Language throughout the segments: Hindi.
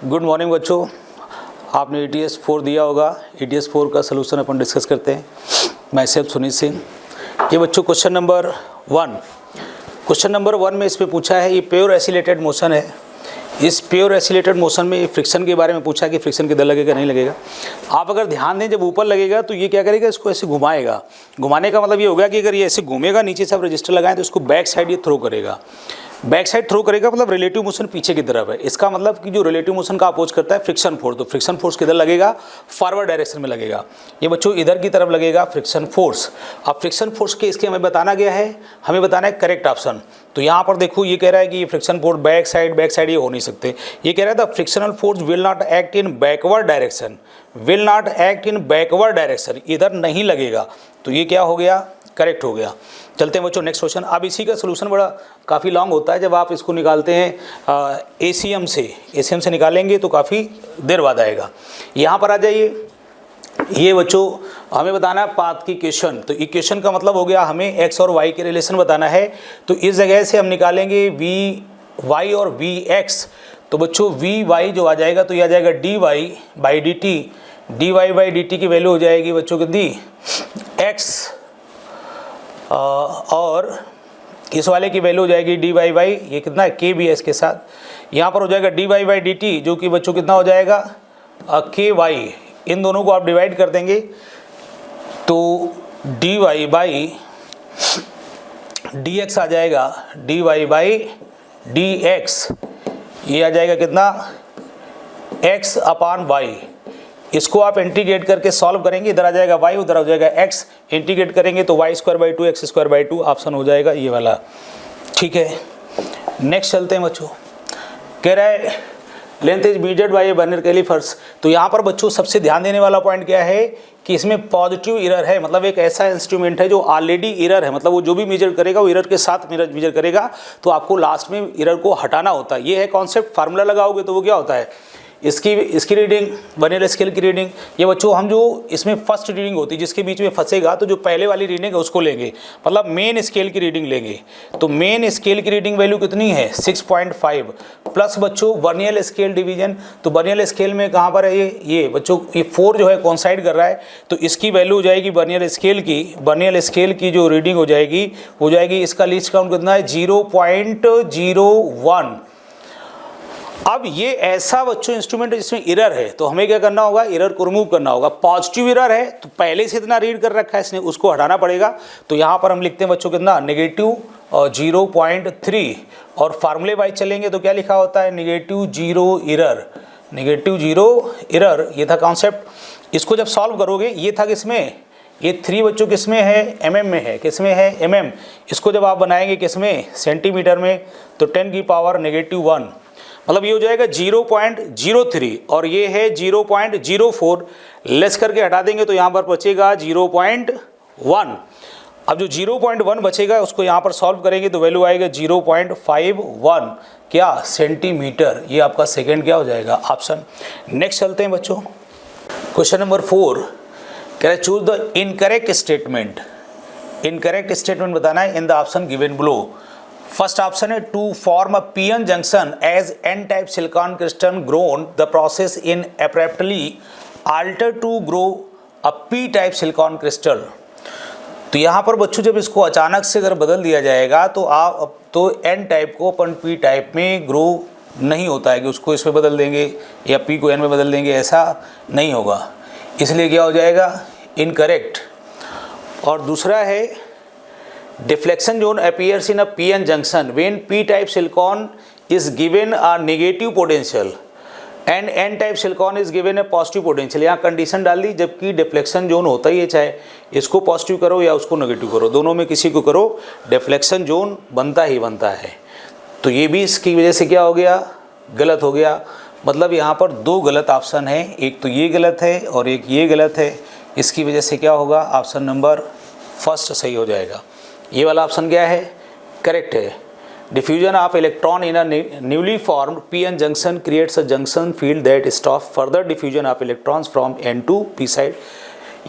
गुड मॉर्निंग बच्चों, आपने ETS 4 दिया होगा। ETS 4 का सलूशन अपन डिस्कस करते हैं। मैं सेल्फ सुनीत सिंह। ये बच्चों क्वेश्चन नंबर 1 में इसमें पूछा है, ये प्योर एसिलेटेड मोशन है। इस प्योर एसिलेटेड मोशन में फ्रिक्शन के बारे में पूछा कि फ्रिक्शन किधर लगेगा नहीं लगेगा। आप अगर ध्यान दें, जब ऊपर लगेगा तो ये क्या करेगा, इसको ऐसे घुमाएगा। घुमाने का मतलब ये होगा कि अगर ये ऐसे घूमेगा, नीचे से आप रजिस्टर लगाएं तो इसको बैक साइड ये थ्रो करेगा। बैक साइड थ्रो करेगा मतलब रिलेटिव मोशन पीछे की तरफ है। इसका मतलब कि जो रिलेटिव मोशन का अपोज करता है फ्रिक्शन फोर्स, तो फ्रिक्शन फोर्स किधर लगेगा, फॉरवर्ड डायरेक्शन में लगेगा। ये बच्चों इधर की तरफ लगेगा फ्रिक्शन फोर्स। अब फ्रिक्शन फोर्स के इसके हमें बताना गया है, हमें बताना है करेक्ट ऑप्शन। तो यहाँ पर देखो ये कह रहा है कि ये फ्रिक्शन फोर्स बैक साइड ये हो नहीं सकते। ये कह रहा था frictional force will not act in backward direction, will not act in backward direction, इधर नहीं लगेगा। तो ये क्या हो गया, करेक्ट हो गया। चलते हैं बच्चों नेक्स्ट क्वेश्चन। अब इसी का सोल्यूशन बड़ा काफ़ी लॉन्ग होता है, जब आप इसको निकालते हैं ACM से निकालेंगे तो काफ़ी देर बाद आएगा। यहाँ पर आ जाइए। ये बच्चों हमें बताना है पाथ की इक्वेशन। तो इक्वेशन का मतलब हो गया हमें x और y के रिलेशन बताना है। तो इस जगह से हम निकालेंगे vy और vx। तो बच्चों vy जो आ जाएगा तो ये आ जाएगा dy/dt। dy/dt की वैल्यू हो जाएगी बच्चों कितनी, x, और इस वाले की वैल्यू हो जाएगी dy/, ये कितना है kbs के साथ। यहाँ पर हो जाएगा dy/dt जो कि बच्चों कितना हो जाएगा ky। इन दोनों को आप डिवाइड कर देंगे तो dy/dx आ जाएगा, dy/dx ये आ जाएगा कितना, x/y। इसको आप इंटीग्रेट करके सॉल्व करेंगे, इधर आ जाएगा y, उधर आ जाएगा x। इंटीग्रेट करेंगे तो y²/2 x²/2 ऑप्शन हो जाएगा ये वाला। ठीक है, नेक्स्ट चलते हैं बच्चों। कह रहा है length is measured by a vernier callipers. तो यहाँ पर बच्चों सबसे ध्यान देने वाला पॉइंट क्या है कि इसमें पॉजिटिव एरर है, मतलब एक ऐसा इंस्ट्रूमेंट है जो ऑलरेडी एरर है, मतलब वो जो भी मेजर करेगा वो एरर के साथ मेजर करेगा, तो आपको लास्ट में एरर को हटाना होता है। ये है कॉन्सेप्ट। फार्मूला लगाओगे तो वो क्या होता है, इसकी रीडिंग, वर्नियर स्केल की रीडिंग। ये बच्चों हम जो इसमें फर्स्ट रीडिंग होती है जिसके बीच में फंसेगा तो जो पहले वाली रीडिंग है उसको लेंगे, मतलब मेन स्केल की रीडिंग लेंगे। तो मेन स्केल की रीडिंग वैल्यू कितनी है 6.5 प्लस बच्चों वर्नियर स्केल डिवीजन। तो वर्नियर स्केल में कहाँ पर है ये बच्चों, ये 4 जो है कॉन्साइड कर रहा है, तो इसकी वैल्यू हो जाएगी वर्नियर स्केल की जो रीडिंग हो जाएगी इसका लीस्ट काउंट कितना है 0.01। अब ये ऐसा बच्चों इंस्ट्रूमेंट है जिसमें एरर है, तो हमें क्या करना होगा, एरर को रिमूव करना होगा। पॉजिटिव एरर है तो पहले से इतना रीड कर रखा है इसने, उसको हटाना पड़ेगा। तो यहाँ पर हम लिखते हैं बच्चों कितना, -0.3, और फार्मूले वाइज चलेंगे तो क्या लिखा होता है, -0 एरर। ये था कॉन्सेप्ट। इसको जब सॉल्व करोगे, ये था किसमें, ये 3 बच्चों किसमें है, mm में है। किसमें है, mm। इसको जब आप बनाएंगे किसमें, सेंटीमीटर में, तो 10⁻⁻1, मतलब ये हो जाएगा 0.03, और ये है 0.04। लेस करके हटा देंगे तो यहाँ पर बचेगा 0.1। अब जो 0.1 बचेगा उसको यहाँ पर सॉल्व करेंगे तो वैल्यू आएगा 0.51 क्या, सेंटीमीटर। ये आपका सेकंड क्या हो जाएगा, ऑप्शन। नेक्स्ट चलते हैं बच्चों। क्वेश्चन नंबर 4 कह रहे choose the incorrect statement. Incorrect statement बताना है in the option given below. First option है to form a PN junction as n type silicon crystal grown the process in abruptly alter to grow a p type silicon crystal. तो यहाँ पर बच्चों जब इसको अचानक से अगर बदल दिया जाएगा तो एन टाइप को अपन पी टाइप में ग्रो नहीं होता है कि उसको इसमें बदल देंगे या पी को एन में बदल देंगे, ऐसा नहीं होगा। इसलिए क्या हो जाएगा, इनकरेक्ट। और दूसरा है deflection zone appears in a p-n junction when p-type silicon is given a negative potential and n-type silicon is given a positive potential। यहाँ कंडीशन डाल दी, जबकि डिफ्लेक्शन जोन होता ही है, चाहे इसको पॉजिटिव करो या उसको नेगेटिव करो, दोनों में किसी को करो डिफ्लेक्शन जोन बनता ही बनता है। तो ये भी इसकी वजह से क्या हो गया, गलत हो गया। मतलब यहाँ पर 2 गलत ऑप्शन है, एक तो ये गलत है और एक ये गलत है। इसकी वजह से क्या होगा, ऑप्शन नंबर फर्स्ट सही हो जाएगा। ये वाला ऑप्शन क्या है, करेक्ट है। Diffusion of electron in a newly formed PN junction creates a junction field that stop further diffusion of electrons from N to P side.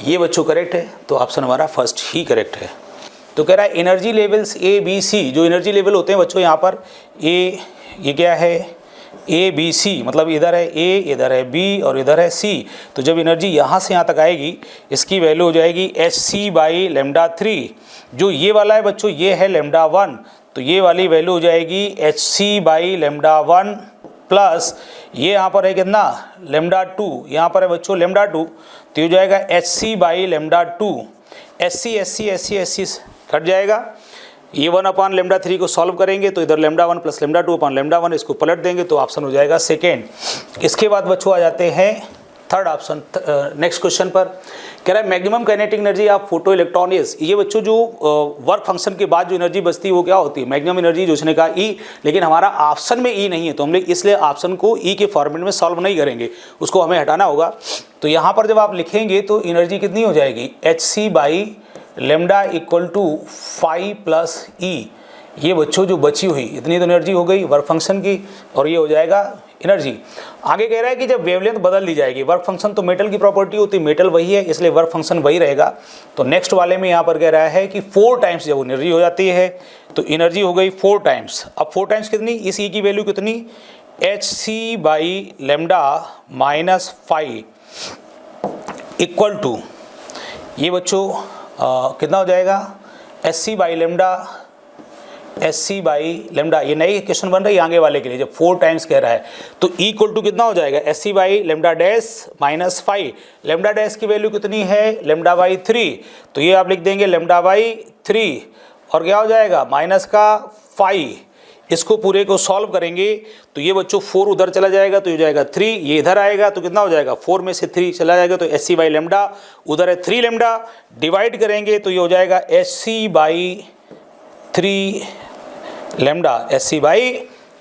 ये बच्चों करेक्ट है, तो ऑप्शन हमारा फर्स्ट ही करेक्ट है। तो कह रहा है energy levels A B C, जो एनर्जी लेवल होते हैं बच्चों यहाँ पर A, ये क्या है ए बी सी, मतलब इधर है ए, इधर है बी और इधर है सी। तो जब एनर्जी यहाँ से यहाँ तक आएगी, इसकी वैल्यू हो जाएगी एच सी बाई लेमडा 3। जो ये वाला है बच्चों, ये है लेमडा 1, तो ये वाली वैल्यू हो जाएगी H C by lambda 1 plus ये यहाँ पर है कितना, लेमडा 2, यहाँ पर है बच्चों लेमडा 2, तो ये हो जाएगा H C by lambda 2। S C cut जाएगा। ये 1 अपान लेमडा 3 को सॉल्व करेंगे तो इधर लेमडा 1 प्लस लेमडा 2 अपान लेमडा 1, इसको पलट देंगे तो ऑप्शन हो जाएगा सेकेंड। इसके बाद बच्चों आ जाते हैं थर्ड ऑप्शन, नेक्स्ट क्वेश्चन पर। कह रहा है maximum kinetic energy of photo electron is, ये बच्चों जो वर्क फंक्शन के बाद जो एनर्जी बचती है वो क्या होती है, मैक्सिमम एनर्जी, जो उसने कहा ई, लेकिन हमारा ऑप्शन में ई नहीं है तो हम लोग इसलिए ऑप्शन को ई के फॉर्मेट में सॉल्व नहीं करेंगे, उसको हमें हटाना होगा। तो यहाँ पर जब आप लिखेंगे तो एनर्जी कितनी हो जाएगी, H C by lambda equal to 5 plus e. ये बच्चों जो बची हुई इतनी तो एनर्जी हो गई वर्क फंक्शन की, और ये हो जाएगा एनर्जी। आगे कह रहा है कि जब वेवलेंथ बदल दी जाएगी, वर्क फंक्शन तो मेटल की प्रॉपर्टी होती है, मेटल वही है इसलिए वर्क फंक्शन वही रहेगा। तो नेक्स्ट वाले में यहाँ पर कह रहा है कि 4 टाइम्स जब एनर्जी हो जाती है तो एनर्जी हो गई 4 टाइम्स। अब 4 टाइम्स कितनी, इस ई की वैल्यू कितनी, H C by lambda minus 5 equal to, ये बच्चों कितना हो जाएगा, एच सी बाई लेमडा, ये नई क्वेश्चन बन रही है आगे वाले के लिए। जब 4 टाइम्स कह रहा है तो इक्वल टू कितना हो जाएगा, H C by lambda dash minus 5। Lambda dash की वैल्यू कितनी है, लेमडा बाई 3, तो ये आप लिख देंगे लेमडा बाई 3, और क्या हो जाएगा माइनस का 5। इसको पूरे को सॉल्व करेंगे तो ये बच्चों 4 उधर चला जाएगा तो ये हो जाएगा 3, ये इधर आएगा तो कितना हो जाएगा, 4 में से 3 चला जाएगा तो एच सी बाई लेमडा, उधर है 3 लेमडा, डिवाइड करेंगे तो ये हो जाएगा H C by 3 lambda, H C by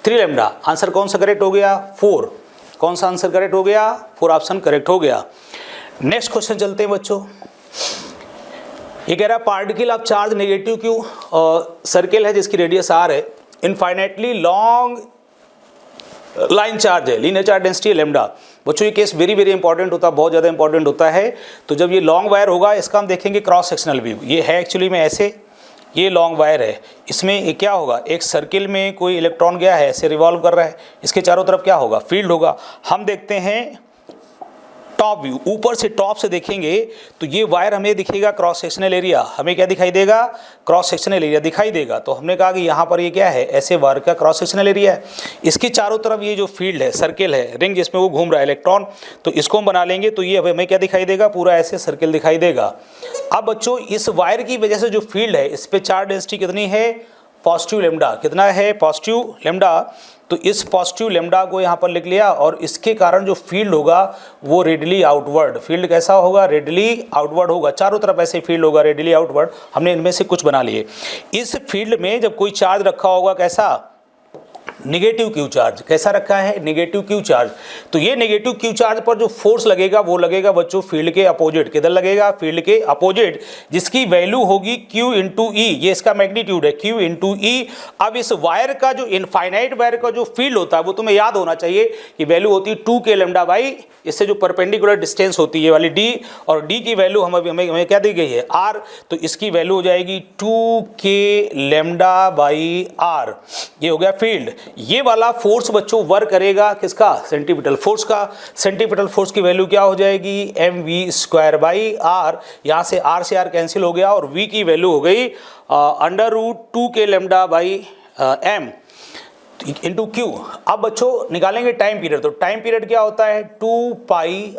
3 lambda. Answer कौन सा करेक्ट हो गया, 4। कौन सा आंसर करेक्ट हो गया, 4 ऑप्शन करेक्ट हो गया। नेक्स्ट क्वेश्चन चलते हैं बच्चों। ये कह रहा है particle of charge negative Q, circle है जिसकी रेडियस आर है, इनफाइनाइटली लॉन्ग लाइन चार्ज है, लीनियर चार्ज डेंसिटी है लेमडा। बच्चों ये केस वेरी इंपॉर्टेंट होता है, बहुत ज़्यादा इंपॉर्टेंट होता है। तो जब ये लॉन्ग वायर होगा, इसका हम देखेंगे क्रॉस सेक्शनल व्यू। ये है एक्चुअली में ऐसे, ये लॉन्ग वायर है, इसमें क्या होगा, एक सर्किल में कोई इलेक्ट्रॉन गया है, ऐसे रिवॉल्व कर रहा है, इसके चारों तरफ क्या होगा, फील्ड होगा। हम देखते हैं टॉप व्यू, ऊपर से टॉप से देखेंगे तो ये वायर हमें दिखेगा क्रॉस सेक्शनल एरिया, हमें क्या दिखाई देगा, क्रॉस सेक्शनल एरिया दिखाई देगा। तो हमने कहा कि यहाँ पर ये क्या है, ऐसे वायर का क्रॉस सेक्शनल एरिया है। इसके चारों तरफ ये जो फील्ड है, सर्किल है, रिंग जिसमें वो घूम रहा है इलेक्ट्रॉन, तो इसको हम बना लेंगे तो ये हमें क्या दिखाई देगा, पूरा ऐसे सर्किल दिखाई देगा। अब बच्चों इस वायर की वजह से जो फील्ड है, इस पर चार्ज डेंसिटी कितनी है, पॉजिटिव लेमडा। कितना है, पॉजिटिव लेमडा। तो इस पॉजिटिव लेमडा को यहाँ पर लिख लिया, और इसके कारण जो फील्ड होगा वो रेडिली आउटवर्ड, फील्ड कैसा होगा, रेडिली आउटवर्ड होगा, चारों तरफ ऐसे फील्ड होगा रेडिली आउटवर्ड। हमने इनमें से कुछ बना लिए। इस फील्ड में जब कोई चार्ज रखा होगा, कैसा, नेगेटिव क्यू चार्ज, कैसा रखा है, नेगेटिव क्यू चार्ज, तो ये नेगेटिव क्यू चार्ज पर जो फोर्स लगेगा वो लगेगा बच्चों फील्ड के अपोजिट। किधर लगेगा, फील्ड के अपोजिट, जिसकी वैल्यू होगी Q इंटू ई, ये इसका मैग्नीट्यूड है Q इंटू ई। अब इस वायर का जो इनफाइनाइट वायर का जो फील्ड होता है वो तुम्हें याद होना चाहिए कि वैल्यू होती है 2k लेमडा बाई, इससे जो परपेंडिकुलर डिस्टेंस होती है ये वाली d, और d की वैल्यू हमें क्या दी गई है, r, तो इसकी वैल्यू हो जाएगी 2k लेमडा बाई r। ये हो गया फील्ड। ये वाला फोर्स बच्चों वर्क करेगा किसका, सेंटीपिटल फोर्स का। सेंटीपिटल फोर्स की वैल्यू क्या हो जाएगी, mv² बाई r, यहाँ से r कैंसिल हो गया, और v की वैल्यू हो गई √2k lambda by m into Q. अब बच्चों निकालेंगे टाइम पीरियड, तो टाइम पीरियड क्या होता है, 2 पाई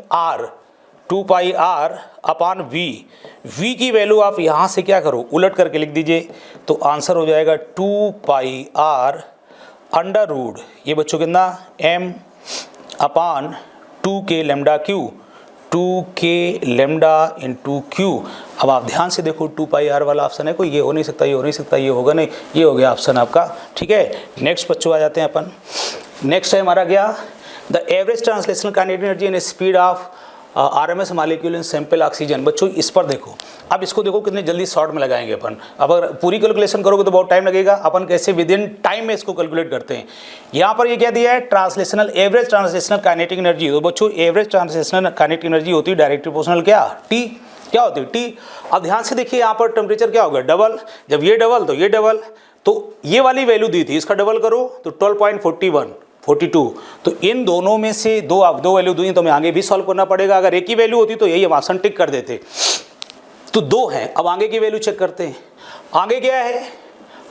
r अपान v की वैल्यू आप यहाँ से क्या करो, उलट करके लिख दीजिए, तो आंसर हो जाएगा 2 पाई r अंडर रूट, ये बच्चों कितना, m अपान 2k lambda Q, 2k lambda into Q. अब आप ध्यान से देखो 2 पाई r वाला ऑप्शन है, कोई ये हो नहीं सकता, ये हो नहीं सकता, ये होगा नहीं, ये हो गया ऑप्शन आपका, ठीक है। नेक्स्ट बच्चों आ जाते हैं अपन। नेक्स्ट है हमारा क्या, the average translational kinetic energy and speed of RMS molecule in sample oxygen. बच्चों इस पर देखो, अब इसको देखो कितने जल्दी शॉर्ट में लगाएंगे अपन। अब अगर पूरी कैलकुलेशन करोगे तो बहुत टाइम लगेगा, अपन कैसे विद इन टाइम में इसको कैलकुलेट करते हैं। यहाँ पर ये क्या दिया है, translational, average translational kinetic energy. तो बच्चों एवरेज ट्रांसलेशनल काइनेटिक एनर्जी होती है डायरेक्ट प्रोपोर्शनल क्या, T, क्या होती है, T। अब ध्यान से देखिए यहाँ पर टेम्परेचर क्या होगा, डबल, जब ये डबल तो ये डबल, तो ये वाली वैल्यू दी थी, इसका डबल करो तो 12.41, 42। तो इन दोनों में से दो वैल्यू दूँ तो हमें आगे भी सॉल्व करना पड़ेगा। अगर एक ही वैल्यू होती तो यही हम ऑप्शन टिक कर देते। तो 2 हैं। अब आगे की वैल्यू चेक करते हैं। आगे क्या है,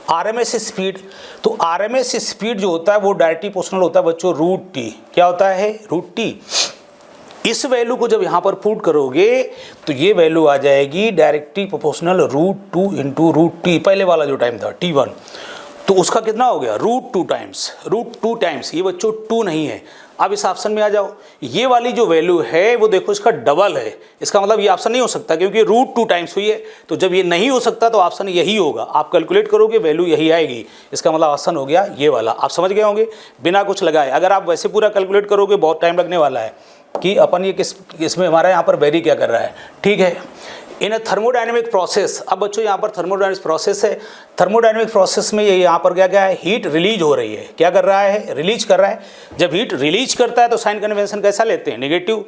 आरएमएस स्पीड। तो आरएमएस स्पीड जो होता है वो डायरेक्टली प्रोपोर्शनल होता है बच्चों रूट टी। क्या होता है, रूट टी। इस वैल्यू को जब यहाँ पर पुट करोगे तो ये वैल्यू आ जाएगी directly proportional root 2 into root T. पहले वाला जो टाइम था T1, तो उसका कितना हो गया, रूट 2 टाइम्स। ये बच्चों 2 नहीं है। अब इस ऑप्शन में आ जाओ, ये वाली जो वैल्यू है वो देखो इसका डबल है। इसका मतलब ये ऑप्शन नहीं हो सकता क्योंकि रूट 2 टाइम्स हुई है। तो जब ये नहीं हो सकता तो ऑप्शन यही होगा। आप कैलकुलेट करोगे वैल्यू यही आएगी। इसका मतलब ऑप्शन हो गया ये वाला। आप समझ गए होंगे बिना कुछ लगाए। अगर आप वैसे पूरा कैलकुलेट करोगे बहुत टाइम लगने वाला है कि अपन ये किसमें हमारा यहाँ पर वेरी क्या कर रहा है। ठीक है, इन थर्मोडायनेमिक प्रोसेस। अब बच्चों यहाँ पर थर्मोडायनेमिक प्रोसेस है। थर्मोडायनेमिक प्रोसेस में ये यहाँ पर क्या क्या है, हीट रिलीज हो रही है। क्या कर रहा है, रिलीज कर रहा है। जब हीट रिलीज करता है तो साइन कन्वेंशन कैसा लेते हैं, नेगेटिव।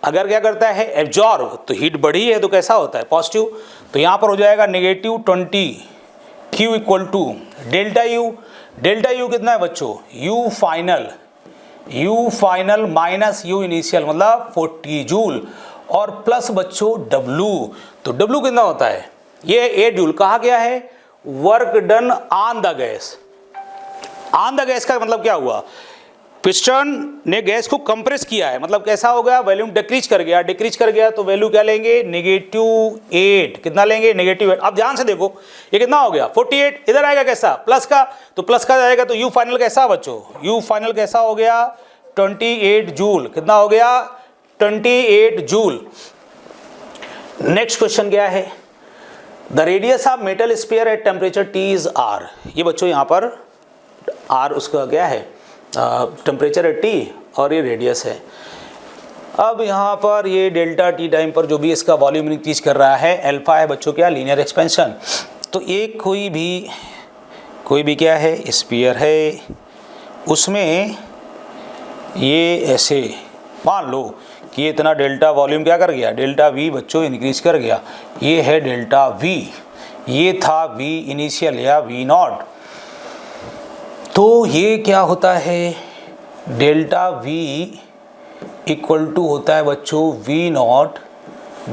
अगर क्या करता है, एब्जॉर्ब, तो हीट बढ़ी है तो कैसा होता है, पॉजिटिव। तो यहाँ पर हो जाएगा -20 Q equal to delta U. Delta U कितना है बच्चों, U final minus U initial मतलब 40 जूल और प्लस बच्चों W। तो W कितना होता है, ये 8 जूल। कहा गया है work done on the gas. On the gas का मतलब क्या हुआ, पिस्टन ने गैस को कंप्रेस किया है, मतलब कैसा हो गया, वॉल्यूम डिक्रीज कर गया। तो वैल्यू क्या लेंगे, -8। कितना लेंगे, -8। अब ध्यान से देखो ये कितना हो गया 48। इधर आएगा कैसा, प्लस का, तो प्लस का जाएगा तो यू फाइनल कैसा बच्चों, यू फाइनल कैसा हो गया 28 जूल। कितना हो गया 28 जूल। नेक्स्ट क्वेश्चन क्या है, the radius of metal sphere at temperature T is R। ये बच्चों यहाँ पर R उसका क्या है, टेम्परेचर है T और ये रेडियस है। अब यहाँ पर ये डेल्टा T टाइम पर जो भी इसका वॉल्यूम इंक्रीज कर रहा है, अल्फा है बच्चों क्या, लीनियर एक्सपेंशन। तो एक कोई भी क्या है, स्फीयर है, उसमें ये ऐसे मान लो कि इतना डेल्टा वॉल्यूम क्या कर गया, डेल्टा V बच्चों इंक्रीज कर गया। ये है डेल्टा V, ये था V इनिशियल या V0। तो ये क्या होता है, डेल्टा V इक्वल टू होता है बच्चों V0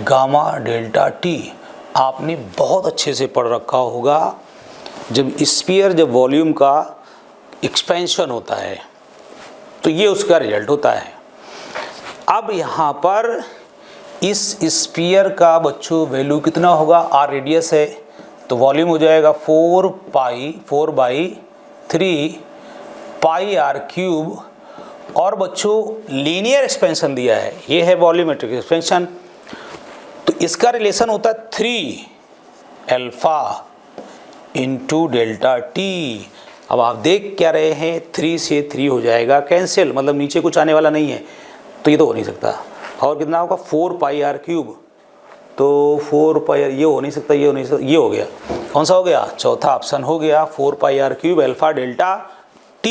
गामा डेल्टा T। आपने बहुत अच्छे से पढ़ रखा होगा, जब स्फीयर जब वॉल्यूम का एक्सपेंशन होता है तो ये उसका रिजल्ट होता है। अब यहाँ पर इस स्फीयर का बच्चों वैल्यू कितना होगा, R रेडियस है तो वॉल्यूम हो जाएगा 4/3 पाई R क्यूब। और बच्चों लीनियर एक्सपेंशन दिया है, ये है वॉल्यूमेट्रिक एक्सपेंशन। तो इसका रिलेशन होता है 3 अल्फा इंटू डेल्टा T। अब आप देख क्या रहे हैं, 3 से 3 हो जाएगा कैंसिल, मतलब नीचे कुछ आने वाला नहीं है, तो ये तो हो नहीं सकता। और कितना होगा 4πr क्यूब, तो 4πr ये हो नहीं सकता, ये हो नहीं सकता, ये हो गया। कौन सा हो गया, चौथा ऑप्शन हो गया 4πr cube alpha delta T।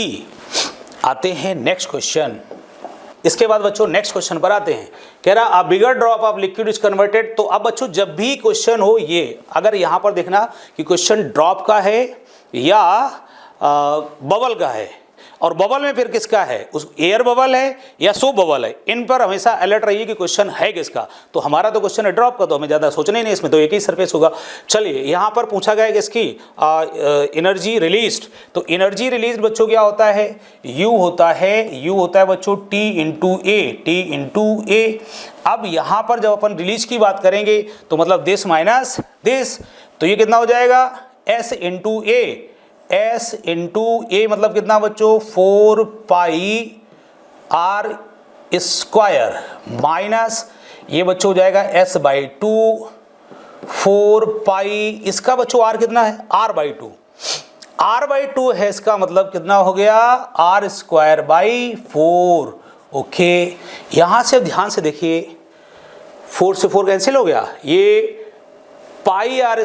आते हैं नेक्स्ट क्वेश्चन। इसके बाद बच्चों नेक्स्ट क्वेश्चन पर आते हैं। कह रहा a bigger drop of liquid is converted. तो अब बच्चों जब भी क्वेश्चन हो, ये अगर यहाँ पर देखना कि क्वेश्चन ड्रॉप का है या बबल का है, और बबल में फिर किसका है, उस एयर बबल है या सो बबल है, इन पर हमेशा अलर्ट रहिए कि क्वेश्चन है किसका। तो हमारा तो क्वेश्चन है ड्रॉप का, तो हमें ज़्यादा सोचना ही नहीं, इसमें तो एक ही सरफेस होगा। चलिए यहाँ पर पूछा गया कि इसकी एनर्जी रिलीज्ड। तो एनर्जी रिलीज बच्चों क्या होता है, यू होता है बच्चों T इंटू ए। अब यहाँ पर जब अपन रिलीज की बात करेंगे तो मतलब दिस माइनस दिस, तो ये कितना हो जाएगा S इंटू ए मतलब कितना बच्चों 4πr स्क्वायर माइनस ये बच्चों हो जाएगा S/2 4π, इसका बच्चों R कितना है, R/2 है, इसका मतलब कितना हो गया R²/4। ओके, यहाँ से ध्यान से देखिए 4 से 4 कैंसिल हो गया, ये πr²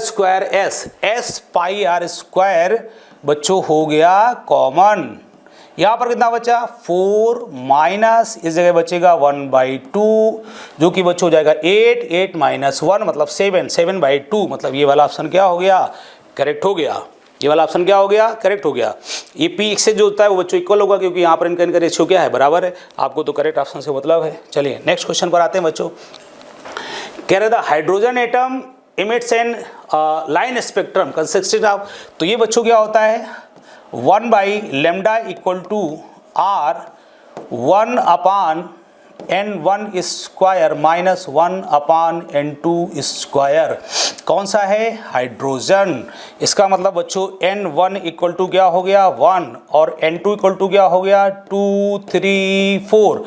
S πr² बच्चों हो गया कॉमन। यहाँ पर कितना बचा 4 माइनस इस जगह बचेगा 1/2 जो कि बच्चों हो जाएगा 8 - 1 मतलब 7/2 मतलब ये वाला ऑप्शन क्या हो गया, करेक्ट हो गया। ये वाला ऑप्शन क्या हो गया, करेक्ट हो गया। ये पी एक्स जो होता है वो बच्चों इक्वल होगा, क्योंकि यहाँ पर इनका रेशियो क्या है, बराबर है। आपको तो करेक्ट ऑप्शन से मतलब है। चलिए नेक्स्ट क्वेश्चन पर आते हैं बच्चों। कह रहे the hydrogen atom emits a line spectrum consisting of, तो ये बच्चों क्या होता है 1 by lambda equal to R 1 upon n1 square minus 1 upon n2 square. कौन सा है, हाइड्रोजन। इसका मतलब बच्चों n1 इक्वल टू क्या हो गया 1 और n2 इक्वल टू क्या हो गया 2 3 4।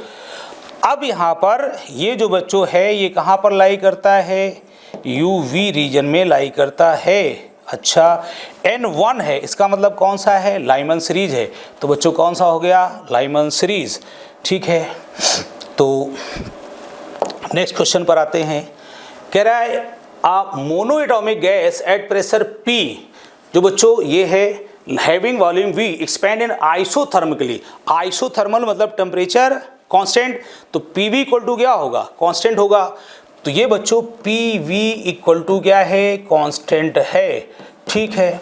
अब यहाँ पर ये जो बच्चों है ये कहाँ पर लाई करता है, UV रीजन में लाई करता है। अच्छा n1 है, इसका मतलब कौन सा है, लाइमन सीरीज है। तो बच्चों कौन सा हो गया, लाइमन सीरीज। ठीक है, तो नेक्स्ट क्वेश्चन पर आते हैं। कह रहा है आप mono atomic gas at pressure P, जो बच्चों ये है having volume V expand in isothermically. Isothermal मतलब टेम्परेचर कांस्टेंट, तो PV इक्वल टू क्या होगा, कांस्टेंट होगा। तो ये बच्चों PV इक्वल टू क्या है, कांस्टेंट है। ठीक है,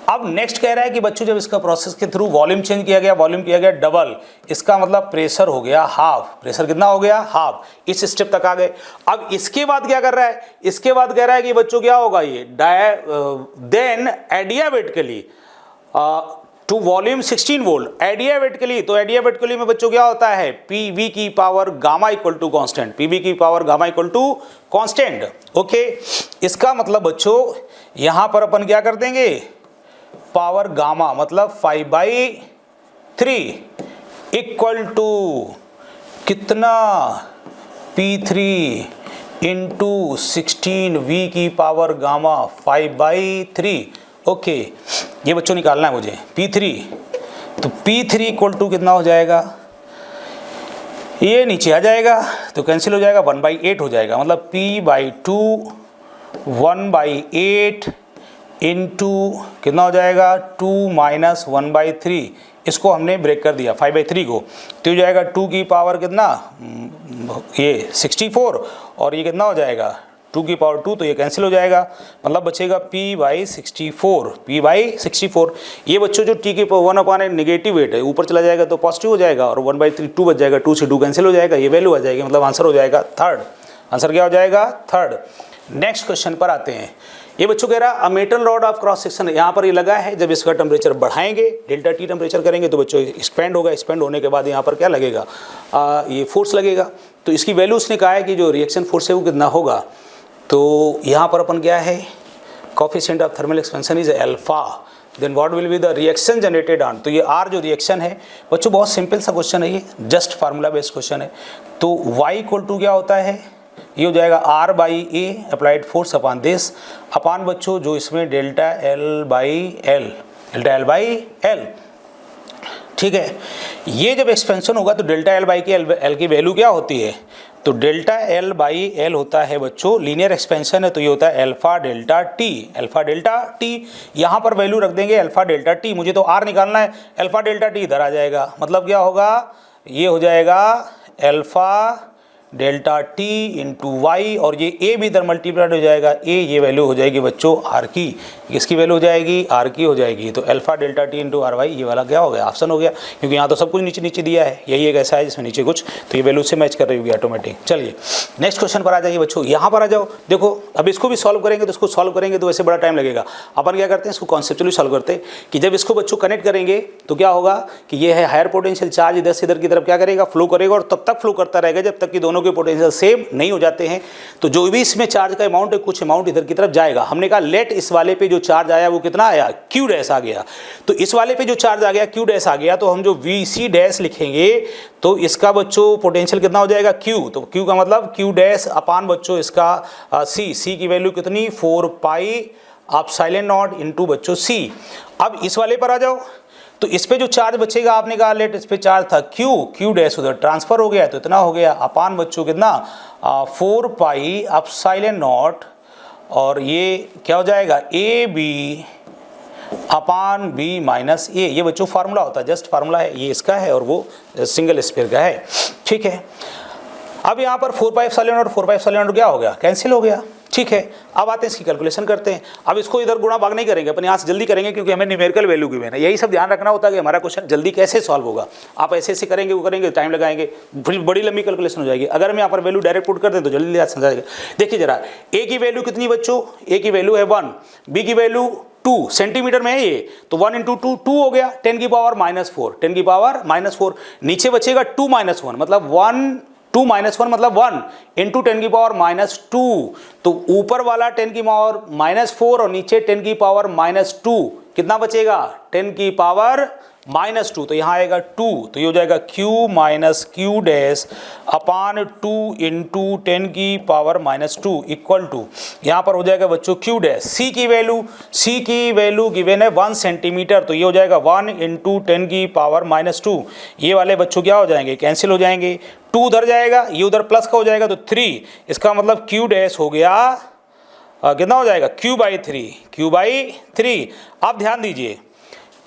अब नेक्स्ट कह रहा है कि बच्चों जब इसका प्रोसेस के थ्रू वॉल्यूम चेंज किया गया, वॉल्यूम किया गया डबल, इसका मतलब प्रेशर हो गया हाफ। प्रेशर कितना हो गया, हाफ। इस स्टेप तक आ गए। अब इसके बाद क्या कर रहा है, इसके बाद कह रहा है कि बच्चों क्या होगा ये then adiabatically to volume 16 volt adiabatically. तो एडियाबेटिकली में बच्चों क्या होता है, PV की power gamma equal to constant, PV की power gamma equal to constant. Okay, इसका मतलब बच्चों यहां पर अपन क्या कर देंगे, पावर गामा मतलब 5/3 इक्वल टू कितना P3 इंटू 16V की पावर गामा 5/3। ओके, ये बच्चों निकालना है मुझे P3। तो P3 इक्वल टू कितना हो जाएगा, ये नीचे आ जाएगा तो कैंसिल हो जाएगा, 1/8 हो जाएगा। मतलब P/2 1/8 इंटू कितना हो जाएगा 2 माइनस 1/3। इसको हमने ब्रेक कर दिया 5/3 को, तो हो जाएगा 2 की पावर कितना, ये 64, और ये कितना हो जाएगा 2 की पावर 2, तो ये कैंसिल हो जाएगा। मतलब बचेगा P/64। ये बच्चों जो T की पावर 1 नेगेटिव वेट है, ऊपर चला जाएगा तो पॉजिटिव हो जाएगा, और 1/3 2 बच जाएगा, 2 से 2 कैंसिल हो जाएगा, ये वैल्यू आ जाएगी। मतलब आंसर हो जाएगा थर्ड। आंसर क्या हो जाएगा, थर्ड। नेक्स्ट क्वेश्चन पर आते हैं। ये बच्चों कह रहा है metal rod of cross section, यहाँ पर ये लगा है, जब इसका टेम्परेचर बढ़ाएंगे डेल्टा T टेम्परेचर करेंगे तो बच्चों एक्सपेंड होगा। एक्सपेंड होने के बाद यहाँ पर क्या लगेगा, ये फोर्स लगेगा। तो इसकी वैल्यू उसने कहा है कि जो रिएक्शन फोर्स है वो कितना होगा। तो यहाँ पर अपन क्या है, coefficient of thermal expansion is alpha, then what will be the reaction generated on. तो ये R जो रिएक्शन है बच्चों, बहुत सिंपल सा क्वेश्चन है, ये जस्ट फार्मूला बेस्ड क्वेश्चन है। तो Y इक्वल टू क्या होता है, ये हो जाएगा R/A applied force upon this, upon बच्चों जो इसमें डेल्टा L/L। ठीक है, ये जब एक्सपेंशन होगा तो डेल्टा L की वैल्यू क्या होती है, तो डेल्टा L/L होता है बच्चों, लीनियर एक्सपेंशन है तो ये होता है अल्फा डेल्टा T। यहाँ पर वैल्यू रख देंगे अल्फा डेल्टा T। मुझे तो R निकालना है, अल्फा डेल्टा T इधर आ जाएगा। मतलब क्या होगा, ये हो जाएगा alpha delta T into Y, और ये A भी इधर मल्टीप्लाइड हो जाएगा, A ये वैल्यू हो जाएगी बच्चों R की। किसकी वैल्यू हो जाएगी, R की हो जाएगी। तो alpha delta T into RY, ये वाला क्या हो गया, ऑप्शन हो गया, क्योंकि यहाँ तो सब कुछ नीचे नीचे दिया है। यही एक ऐसा है जिसमें नीचे कुछ, तो ये वैल्यू से मैच कर रही होगी ऑटोमेटिक। चलिए नेक्स्ट क्वेश्चन पर आ जाइए बच्चों, यहाँ पर आ जाओ। देखो अब इसको भी सॉल्व करेंगे, तो इसको सॉल्व करेंगे तो वैसे बड़ा टाइम लगेगा। अपन क्या करते हैं, इसको कॉन्सेप्चुअली सॉल्व करते हैं कि जब इसको बच्चों कनेक्ट करेंगे तो क्या होगा कि ये है हायर पोटेंशियल चार्ज, इधर से इधर की तरफ क्या करेगा, फ्लो करेगा, और तब तक फ्लो करता रहेगा जब तक कि दोनों के पोटेंशियल सेम नहीं हो जाते हैं। तो जो भी इसमें चार्ज का अमाउंट है, कुछ अमाउंट इधर की तरफ जाएगा। हमने कहा लेट इस वाले पे जो चार्ज आया वो कितना आया, Q डैश आ गया। तो इस वाले पे जो चार्ज आ गया Q डैश आ गया, तो हम जो VC डैश लिखेंगे तो इसका बच्चों पोटेंशियल कितना हो जाएगा Q। तो Q का मतलब Q डैश अपान बच्चों इसका C की वैल्यू कितनी 4πε0 इंटू बच्चों C। अब इस वाले पर आ जाओ, तो इस पे जो चार्ज बचेगा, आपने कहा लेट इस पे चार्ज था Q डैश उधर ट्रांसफर हो गया, तो इतना हो गया अपान बच्चों कितना 4πε0, और ये क्या हो जाएगा AB upon B minus A। ये बच्चों फार्मूला होता है, जस्ट फार्मूला है, ये इसका है और वो सिंगल स्फीयर का है। ठीक है, अब यहाँ पर 4πε0 और 4πε0 क्या हो गया, कैंसिल हो गया। ठीक है, अब आते हैं इसकी कैलकुलेशन करते हैं। अब इसको इधर गुणा भाग नहीं करेंगे, अपन यहाँ से जल्दी करेंगे क्योंकि हमें न्यूमेरिकल वैल्यू गिवन है। यही सब ध्यान रखना होता है कि हमारा क्वेश्चन जल्दी कैसे सॉल्व होगा। आप ऐसे ऐसे करेंगे वो करेंगे टाइम लगाएंगे, फिर बड़ी लंबी कैलकुलेशन हो जाएगी। अगर हम यहाँ पर वैल्यू डायरेक्ट पुट कर दें तो जल्दी समझ जाएगा। देखिए जरा, ए की वैल्यू कितनी बच्चों, ए की वैल्यू है 1, बी की वैल्यू 2 सेंटीमीटर में है ये, तो 1 × 2 2 हो गया, 10 की पावर -4, 10 की पावर -4। नीचे बचेगा 2 - 1 मतलब 2 - 1 मतलब 1 × 10 की पावर -2। तो ऊपर वाला 10 की पावर -4 और नीचे 10 की पावर -2, कितना बचेगा 10 की पावर -2। तो यहाँ आएगा 2, तो ये हो जाएगा q - q डैश अपान 2 × 10 की पावर -2 इक्वल टू, यहाँ पर हो जाएगा बच्चों q डैश। c की वैल्यू गिवन है 1 सेंटीमीटर, तो ये हो जाएगा 1 × 10 की पावर -2। ये वाले बच्चों क्या हो जाएंगे, कैंसिल हो जाएंगे, 2 उधर जाएगा, ये उधर प्लस का हो जाएगा तो 3, इसका मतलब q डैश हो गया कितना हो जाएगा q/3। अब ध्यान दीजिए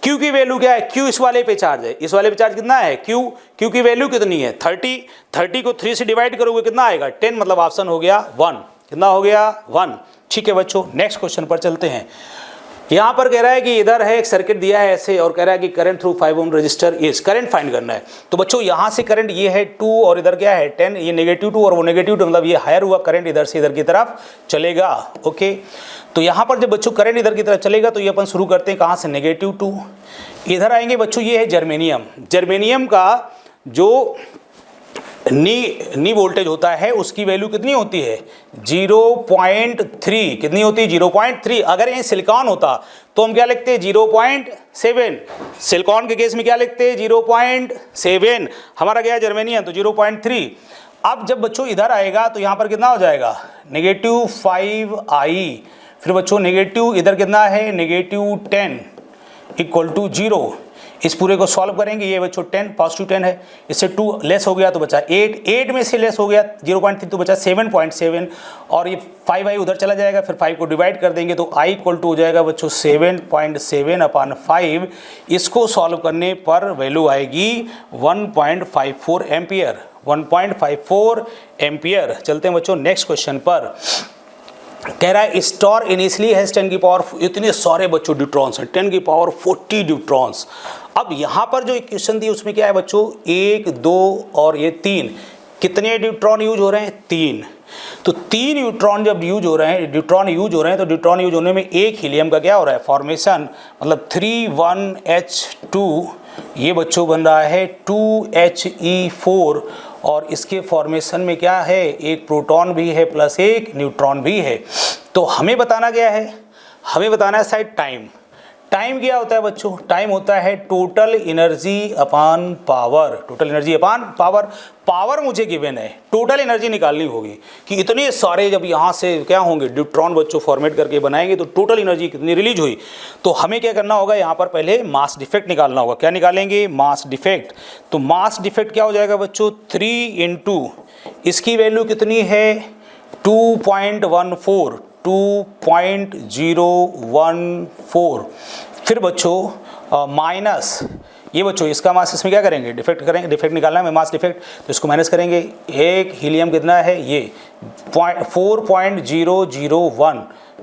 Q की वैल्यू क्या है, Q इस वाले पे चार्ज है, इस वाले पे चार्ज कितना है Q की वैल्यू कितनी है 30 को 3 से डिवाइड करोगे कितना आएगा 10, मतलब ऑप्शन हो गया 1। कितना हो गया 1। ठीक है बच्चों, नेक्स्ट क्वेश्चन पर चलते हैं। यहाँ पर कह रहा है कि इधर है एक सर्किट दिया है ऐसे और कह रहा है कि current through 5 ohm resistor is, current find करना है। तो बच्चों यहाँ से करंट ये है 2 और इधर क्या है 10, ये -2 और वो -2, मतलब ये हायर हुआ करंट इधर से इधर की तरफ चलेगा। ओके, तो यहाँ पर जब बच्चों करंट इधर की तरफ चलेगा तो ये अपन शुरू करते हैं कहाँ से, -2 इधर आएंगे बच्चों। ये है जर्मेनियम का जो नी वोल्टेज होता है उसकी वैल्यू कितनी होती है 0.3, कितनी होती है 0.3। अगर ये सिलिकॉन होता तो हम क्या लिखते हैं 0.7, सिलिकॉन के केस में क्या लिखते हैं 0.7, हमारा गया जर्मेनियम तो 0.3। अब जब बच्चों इधर आएगा तो यहाँ पर कितना हो जाएगा -5i, फिर बच्चों नेगेटिव इधर कितना है -10 इक्वल टू 0। इस पूरे को सॉल्व करेंगे, ये बच्चों 10 पॉजिटिव 10 है, इससे 2 लेस हो गया तो बचा 8 में से लेस हो गया 0.3 तो बचा 7.7 और ये 5i उधर चला जाएगा, फिर 5 को डिवाइड कर देंगे तो i इक्वल टू हो जाएगा बच्चों 7.7/5। इसको सॉल्व करने पर वैल्यू आएगी 1.54 एम्पियर, 1.54 एम्पियर। चलते हैं बच्चों नेक्स्ट क्वेश्चन पर। कह रहा है स्टार इनिशियली हैज 10 की पावर, इतने सारे बच्चों न्यूट्रॉन्स हैं 10 की पावर 40 न्यूट्रॉन्स। अब यहाँ पर जो इक्वेशन दी उसमें क्या है बच्चों 1 2 और ये 3, कितने न्यूट्रॉन यूज हो रहे हैं 3। तो 3 न्यूट्रॉन जब यूज हो रहे हैं तो न्यूट्रॉन यूज होने में एक हीलियम का क्या हो रहा है फॉर्मेशन, मतलब 3,1H2, ये बच्चों बन रहा है 2He4 और इसके फॉर्मेशन में क्या है एक प्रोटॉन भी है प्लस एक न्यूट्रॉन भी है। तो हमें बताना क्या है, हमें बताना है साइड टाइम क्या होता है बच्चों, टाइम होता है टोटल एनर्जी अपान पावर। पावर मुझे गिवन है, टोटल एनर्जी निकालनी होगी कि इतने सारे जब यहाँ से क्या होंगे न्यूट्रॉन बच्चों फॉर्मेट करके बनाएंगे तो टोटल एनर्जी कितनी रिलीज हुई। तो हमें क्या करना होगा, यहाँ पर पहले मास डिफेक्ट निकालना होगा। क्या निकालेंगे मास डिफेक्ट। तो मास डिफेक्ट क्या हो जाएगा बच्चों 3 × इसकी वैल्यू कितनी है 2.14, फिर बच्चों माइनस ये बच्चों इसका मास, इसमें क्या करेंगे डिफेक्ट निकालना है मास डिफेक्ट, तो इसको माइनस करेंगे। एक हीलियम कितना है ये 4.001,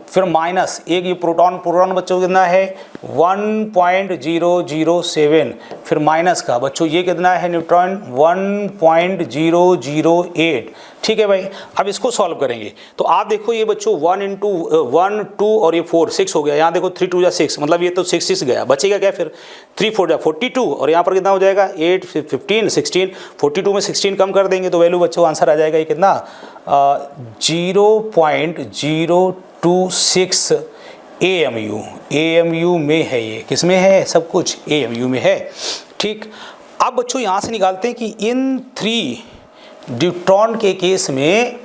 फिर माइनस एक ये प्रोटॉन बच्चों कितना है 1.007, फिर माइनस का बच्चों ये कितना है न्यूट्रॉन 1.008। ठीक है भाई, अब इसको सॉल्व करेंगे तो आप देखो ये बच्चों 1 × 1 2 और ये 4 6 हो गया। यहाँ देखो 3 2 6, मतलब ये तो 6 गया, बचेगा क्या फिर 3 4 42 और यहाँ पर कितना हो जाएगा 8 15 16, 42 में 16 कम कर देंगे तो वैल्यू बच्चों आंसर आ जाएगा ये कितना 0.026 AMU में है। ये किस में है, सब कुछ AMU में है। ठीक, अब बच्चों यहाँ से निकालते हैं कि इन 3 न्यूट्रॉन के केस में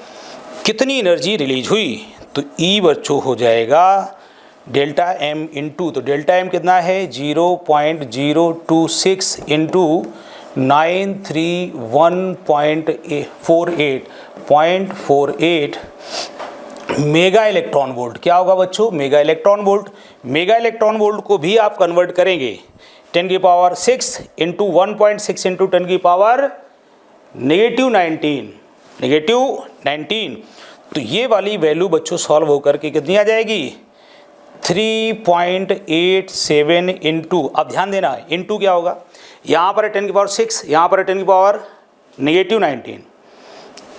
कितनी एनर्जी रिलीज हुई। तो E बच्चों हो जाएगा डेल्टा M इंटू, तो डेल्टा M कितना है 0.026 इंटू 931.48 मेगा इलेक्ट्रॉन वोल्ट। क्या होगा बच्चों मेगा इलेक्ट्रॉन वोल्ट को भी आप कन्वर्ट करेंगे 10 की पावर 6 इंटू 1.6 इंटू 10 की पावर -19। तो ये वाली वैल्यू बच्चों सॉल्व होकर के कितनी आ जाएगी 3.87 इंटू, अब ध्यान देना इंटू क्या होगा, यहाँ पर है 10 की पावर 6, यहाँ पर है 10 की पावर -19,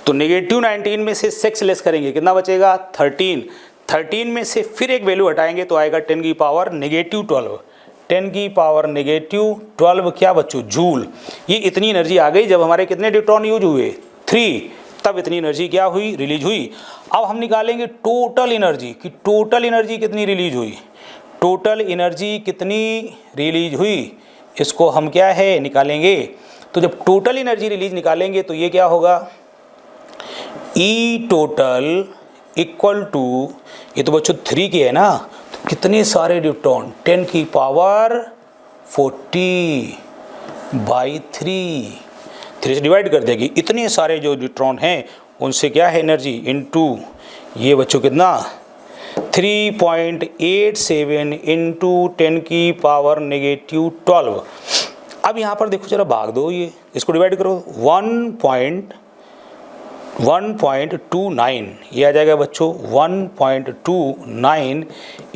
तो -19 में से 6 लेस करेंगे कितना बचेगा 13 में से फिर एक वैल्यू हटाएंगे तो आएगा 10 की पावर -12, 10 की पावर -12 क्या बच्चों जूल। ये इतनी एनर्जी आ गई जब हमारे कितने न्यूट्रॉन यूज हुए 3, तब इतनी एनर्जी क्या हुई रिलीज हुई। अब हम निकालेंगे टोटल एनर्जी कि टोटल एनर्जी कितनी रिलीज हुई, टोटल एनर्जी कितनी रिलीज हुई इसको हम क्या है निकालेंगे। तो जब टोटल एनर्जी रिलीज निकालेंगे तो ये क्या होगा E टोटल इक्वल टू, ये तो बच्चों 3 की है ना, तो कितने सारे न्यूट्रॉन 10 की पावर 40/3 से डिवाइड कर देगी। इतने सारे जो न्यूट्रॉन हैं उनसे क्या है एनर्जी इनटू ये बच्चों कितना 3.87 इंटू 10 की पावर -12। अब यहाँ पर देखो जरा भाग दो, ये इसको डिवाइड करो 1.29, ये आ जाएगा बच्चों 1.29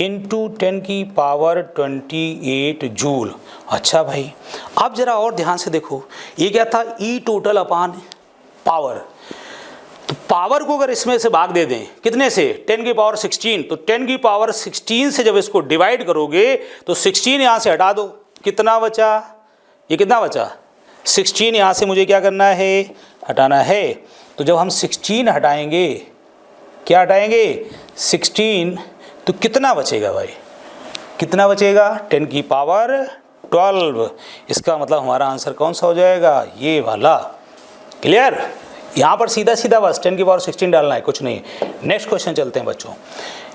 इंटू 10 की पावर 28 जूल। अच्छा भाई अब जरा और ध्यान से देखो, ये क्या था E टोटल अपान पावर, तो पावर को अगर इसमें से भाग दे दें कितने से 10 की पावर 16, तो 10 की पावर 16 से जब इसको डिवाइड करोगे तो 16 यहाँ से हटा दो, कितना बचा, ये कितना बचा 16, यहाँ से मुझे क्या करना है हटाना है। तो जब हम 16 हटाएंगे, क्या हटाएंगे 16, तो कितना बचेगा भाई, कितना बचेगा 10 की पावर 12। इसका मतलब हमारा आंसर कौन सा हो जाएगा ये वाला। क्लियर, यहाँ पर सीधा सीधा बस 10 की पावर 16 डालना है, कुछ नहीं। नेक्स्ट क्वेश्चन चलते हैं बच्चों,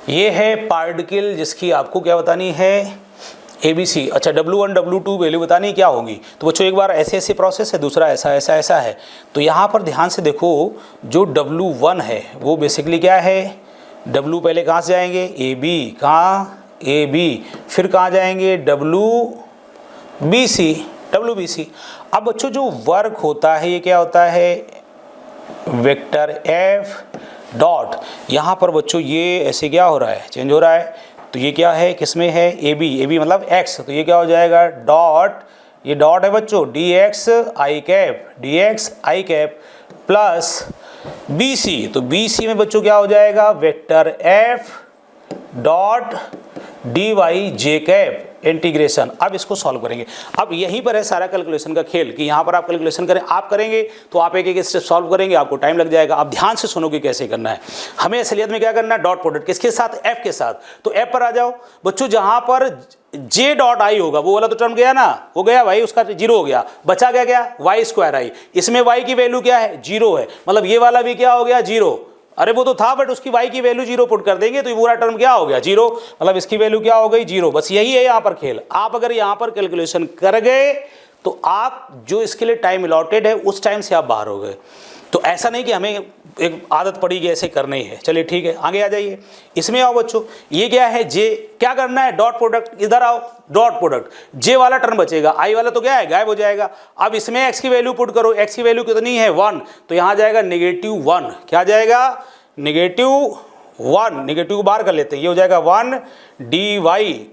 ये है पार्टिकल जिसकी आपको क्या बतानी है ABC। अच्छा W1 W2 वैल्यू बतानी क्या होगी, तो बच्चों एक बार ऐसे ऐसे प्रोसेस है, दूसरा ऐसा ऐसा ऐसा है। तो यहाँ पर ध्यान से देखो जो W1 है वो बेसिकली क्या है, W पहले कहाँ से जाएंगे AB, कहाँ AB, फिर कहाँ जाएंगे WBC। अब बच्चों जो वर्क होता है ये क्या होता है वेक्टर F डॉट, यहाँ पर बच्चों ये ऐसे क्या हो रहा है चेंज हो रहा है, तो ये क्या है किसमें है AB मतलब x, तो ये क्या हो जाएगा डॉट, ये डॉट है बच्चों dx i cap plus BC, तो BC में बच्चों क्या हो जाएगा vector F dot dy j cap integration. अब इसको सॉल्व करेंगे। अब यहीं पर है सारा कैलकुलेशन का खेल कि यहाँ पर आप कैलकुलेशन करें, आप करेंगे तो आप एक एक स्टेप सॉल्व करेंगे, आपको टाइम लग जाएगा। अब ध्यान से सुनोगे कैसे करना है। हमें असलियत में क्या करना है डॉट प्रोडक्ट किसके साथ F के साथ, तो F पर आ जाओ बच्चों, जहाँ पर j डॉट i होगा वो वाला तो टर्म गया ना, वो गया भाई, उसका 0 हो गया, बचा क्या y² i, इसमें y की वैल्यू क्या है 0 है, मतलब ये वाला भी क्या हो गया 0, अरे वो तो था बट उसकी y की वैल्यू 0 पुट कर देंगे तो ये पूरा टर्म क्या हो गया 0, मतलब इसकी वैल्यू क्या हो गई 0। बस यही है यहाँ पर खेल। आप अगर यहाँ पर कैलकुलेशन कर गए तो आप जो इसके लिए टाइम अलॉटेड है उस टाइम से आप बाहर हो गए। तो ऐसा नहीं कि हमें एक आदत पड़ी कि ऐसे करना ही है। चलिए ठीक है, आगे आ जाइए, इसमें आओ बच्चों, ये क्या है जे, क्या करना है डॉट प्रोडक्ट, इधर आओ डॉट प्रोडक्ट, जे वाला टर्म बचेगा, आई वाला तो क्या है गायब हो जाएगा। अब इसमें x की वैल्यू पुट करो, x की वैल्यू कितनी है 1, तो यहाँ जाएगा -1, क्या जाएगा -1, नेगेटिव को बाहर कर लेते हैं, ये हो जाएगा 1 dy,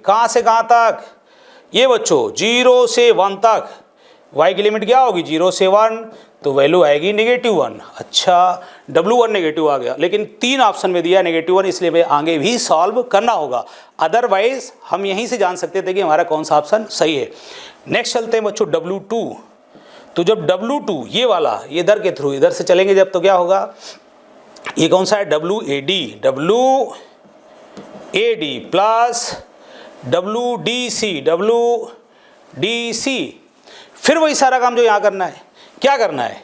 कहाँ से कहाँ तक ये बच्चों 0 से 1 तक, y की लिमिट क्या होगी 0 से 1, तो वैल्यू आएगी -1। अच्छा W1 नेगेटिव आ गया, लेकिन 3 ऑप्शन में दिया -1, इसलिए हमें आगे भी सॉल्व करना होगा, अदरवाइज हम यहीं से जान सकते थे कि हमारा कौन सा ऑप्शन सही है। नेक्स्ट चलते हैं बच्चों W2। तो जब W2 ये वाला ये इधर के थ्रू इधर से चलेंगे जब, तो क्या होगा, ये कौन सा है WAD प्लस WDC, फिर वही सारा काम जो यहाँ करना है, क्या करना है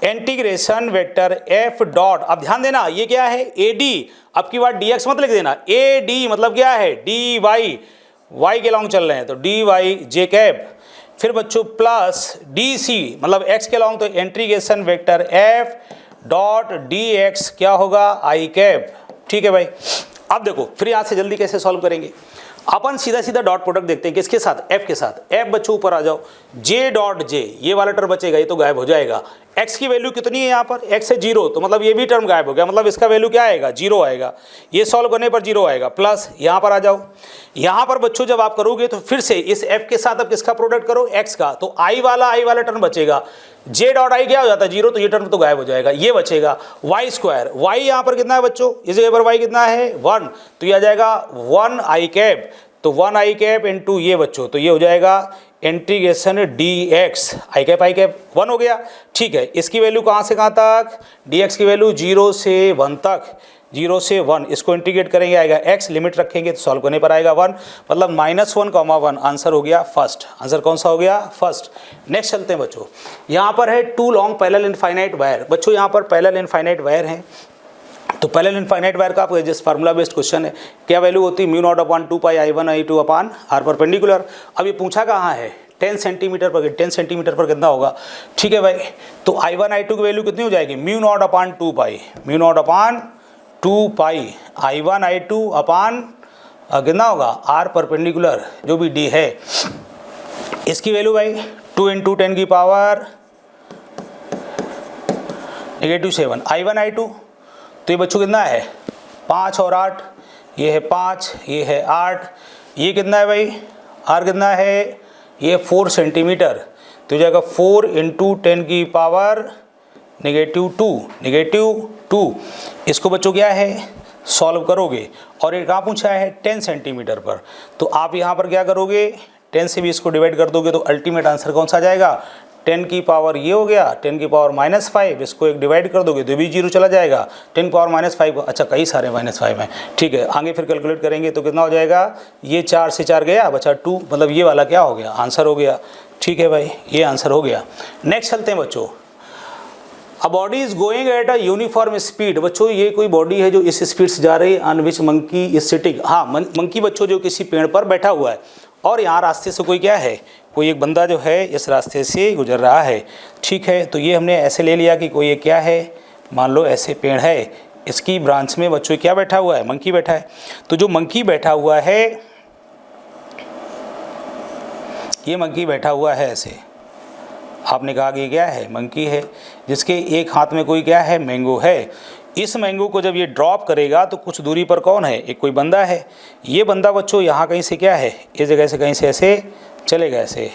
इंटीग्रेशन वेक्टर F डॉट, अब ध्यान देना ये क्या है AD, अब की बार dx मत लिख देना, AD मतलब क्या है dy, y के लॉन्ग चल रहे हैं तो dy j कैप, फिर बच्चों प्लस DC मतलब x के लॉन्ग, तो integration vector F dot dx क्या होगा i कैप। ठीक है भाई, अब देखो फिर यहाँ से जल्दी कैसे सॉल्व करेंगे। अपन सीधा सीधा डॉट प्रोडक्ट देखते हैं किसके साथ, f के साथ। f बच्चों ऊपर आ जाओ, j डॉट j, ये वाला टर्म बचेगा, ये तो गायब हो जाएगा। x की वैल्यू कितनी है यहाँ पर, x है 0, तो मतलब ये भी टर्म गायब हो गया, मतलब इसका वैल्यू क्या आएगा, 0 आएगा। ये सॉल्व करने पर 0 आएगा। प्लस यहाँ पर आ जाओ, यहाँ पर बच्चों जब आप करोगे तो फिर से इस f के साथ अब किसका प्रोडक्ट करो, x का, तो i वाला टर्म बचेगा। j डॉट i क्या हो जाता है 0, तो ये टर्म तो गायब हो जाएगा, ये बचेगा। y स्क्वायर, y यहाँ पर कितना है बच्चों, इस जगह पर y कितना है 1, तो ये आ जाएगा 1 i कैप, तो 1 i कैप इंटू ये बच्चों, तो ये हो जाएगा इंटीग्रेशन dx, i कैप 1 हो गया। ठीक है, इसकी वैल्यू कहाँ से कहाँ तक, dx की वैल्यू 0 से 1 तक, 0 से 1, इसको इंटीग्रेट करेंगे आएगा x, लिमिट रखेंगे तो सॉल्व करने पर आएगा 1, मतलब -1, 1 आंसर हो गया फर्स्ट। आंसर कौन सा हो गया, फर्स्ट। नेक्स्ट चलते हैं बच्चों, यहाँ पर है two long parallel infinite wire. बच्चों यहाँ पर पैरेलल इनफाइनाइट वायर है, तो पैरेलल इनफाइनाइट वायर का आपको जस्ट फार्मूला बेस्ड क्वेश्चन है, क्या वैल्यू होती है, μ0/2 पाई I1 I2 अपान r परपेंडिकुलर। अब ये पूछा कहाँ है, 10 सेंटीमीटर पर, 10 सेंटीमीटर पर कितना होगा। ठीक है भाई, तो I1 I2 की वैल्यू कितनी हो जाएगी, μ0/2 पाई, μ0/2 पाई I1 I2 अपान कितना होगा r परपेंडिकुलर जो भी d है, इसकी वैल्यू भाई 2 × 10 की पावर -7 I1 I2, तो ये बच्चों कितना है 5 और 8, ये है 5, ये है 8, ये कितना है भाई, r कितना है, ये 4 सेंटीमीटर, तो हो जाएगा 4 × 10 की पावर -2, इसको बच्चों क्या है सॉल्व करोगे, और ये कहाँ पूछा है 10 सेंटीमीटर पर, तो आप यहाँ पर क्या करोगे 10 से भी इसको डिवाइड कर दोगे, तो अल्टीमेट आंसर कौन सा आ जाएगा, 10 की पावर ये हो गया, 10 की पावर -5, इसको एक डिवाइड कर दोगे तो भी 0 चला जाएगा, 10 की पावर -5, अच्छा कई सारे -5 हैं। ठीक है, आगे फिर कैलकुलेट करेंगे तो कितना हो जाएगा, ये 4 से 4 गया, बचा 2, मतलब ये वाला क्या हो गया, आंसर हो गया। ठीक है भाई, ये आंसर हो गया। नेक्स्ट चलते हैं बच्चों, a body is going at a uniform speed. बच्चों ये कोई बॉडी है जो इस स्पीड से जा रही है, on which monkey is sitting. हाँ, मंकी बच्चों जो किसी पेड़ पर बैठा हुआ है, और यहाँ रास्ते से कोई क्या है, कोई एक बंदा जो है इस रास्ते से गुजर रहा है। ठीक है, तो ये हमने ऐसे ले लिया कि कोई ये क्या है, मान लो ऐसे पेड़ है, इसकी ब्रांच में बच्चों क्या बैठा हुआ है, मंकी बैठा है। तो जो मंकी बैठा हुआ है, ये मंकी बैठा हुआ है ऐसे, आपने कहा कि क्या है, मंकी है, जिसके एक हाथ में कोई क्या है, मैंगो है। इस मैंगो को जब ये ड्रॉप करेगा तो कुछ दूरी पर कौन है, एक कोई बंदा है। ये बंदा बच्चों यहाँ कहीं से क्या है, इस जगह से कहीं से ऐसे चलेगा, ऐसे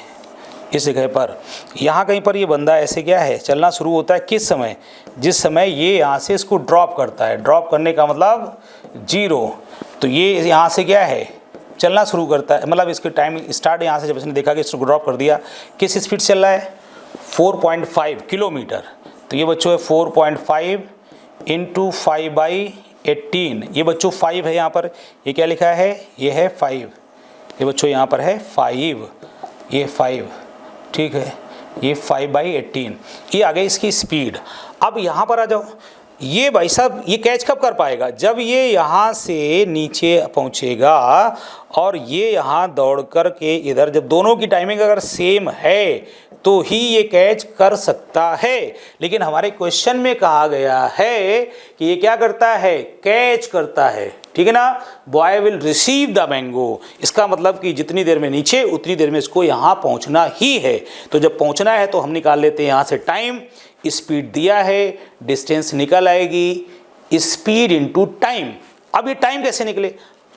इस जगह पर, यहाँ कहीं पर ये बंदा ऐसे क्या है चलना शुरू होता है, किस समय, जिस समय ये यहाँ से इसको ड्रॉप करता है। ड्रॉप करने का मतलब 0, तो ये यहाँ से क्या है चलना शुरू करता है, मतलब इसके टाइम स्टार्ट यहाँ से, जब इसने देखा कि इसको ड्रॉप कर दिया, किस स्पीड चल रहा है 4.5 किलोमीटर। तो ये बच्चों है 4.5 × 5/18, ये बच्चों 5 है यहाँ पर, ये क्या लिखा है, ये है 5, ये बच्चों यहाँ पर है 5, ये 5, ठीक है, ये 5/18, ये आ गई इसकी स्पीड। अब यहाँ पर आ जाओ, ये भाई साहब ये कैच कब कर पाएगा, जब ये यहाँ से नीचे पहुँचेगा और ये यहाँ दौड़ कर के इधर, जब दोनों की टाइमिंग अगर सेम है तो ही ये कैच कर सकता है। लेकिन हमारे क्वेश्चन में कहा गया है कि ये क्या करता है, कैच करता है। ठीक है ना, boy will receive the mango, इसका मतलब कि जितनी देर में नीचे उतनी देर में इसको यहाँ पहुँचना ही है। तो जब पहुँचना है तो हम निकाल लेते हैं यहाँ से टाइम, स्पीड दिया है, डिस्टेंस निकल आएगी, स्पीड इनटू टाइम। अब ये टाइम कैसे निकले,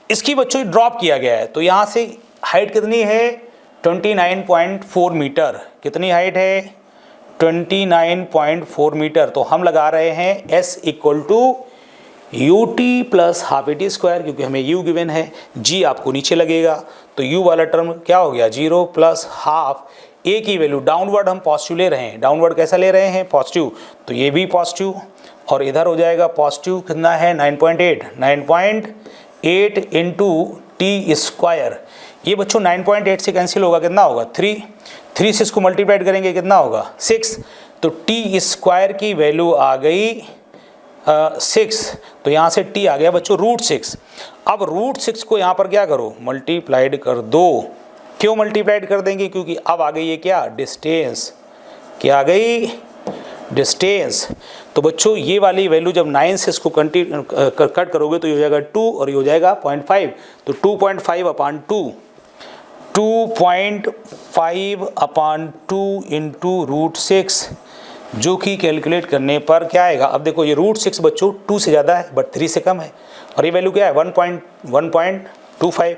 इसकी बच्चों ड्रॉप किया गया है, तो यहाँ से हाइट कितनी है 29.4 मीटर, कितनी हाइट है 29.4 मीटर। तो हम लगा रहे हैं S = UT + ½ AT², क्योंकि हमें U गिवन है, G आपको नीचे लगेगा, तो U वाला टर्म क्या हो गया 0 + ½ A की वैल्यू, डाउनवर्ड हम पॉजिटिव ले रहे हैं, डाउनवर्ड कैसा ले रहे हैं पॉजिटिव, तो ये भी पॉजिटिव, और इधर हो जाएगा पॉजिटिव, कितना है 9.8 × T²। ये बच्चों 9.8 से कैंसिल होगा, कितना होगा 3 से इसको मल्टीप्लाइड करेंगे कितना होगा 6, तो T² की वैल्यू आ गई 6, तो यहाँ से T आ गया बच्चों √6। अब √6 को यहाँ पर क्या करो, मल्टीप्लाइड कर दो। क्यों मल्टीप्लाइड कर देंगे, क्योंकि अब आ गई है क्या डिस्टेंस, क्या आ गई डिस्टेंस। तो बच्चों ये वाली वैल्यू जब 9 से इसको कट करोगे तो ये हो जाएगा 2 और ये हो जाएगा 0.5। तो 2.5 अपान 2, 2.5 अपान 2 इंटू √6, जो कि कैलकुलेट करने पर क्या आएगा। अब देखो ये √6 बच्चों 2 से ज़्यादा है बट 3 से कम है, और ये वैल्यू क्या है 1.25।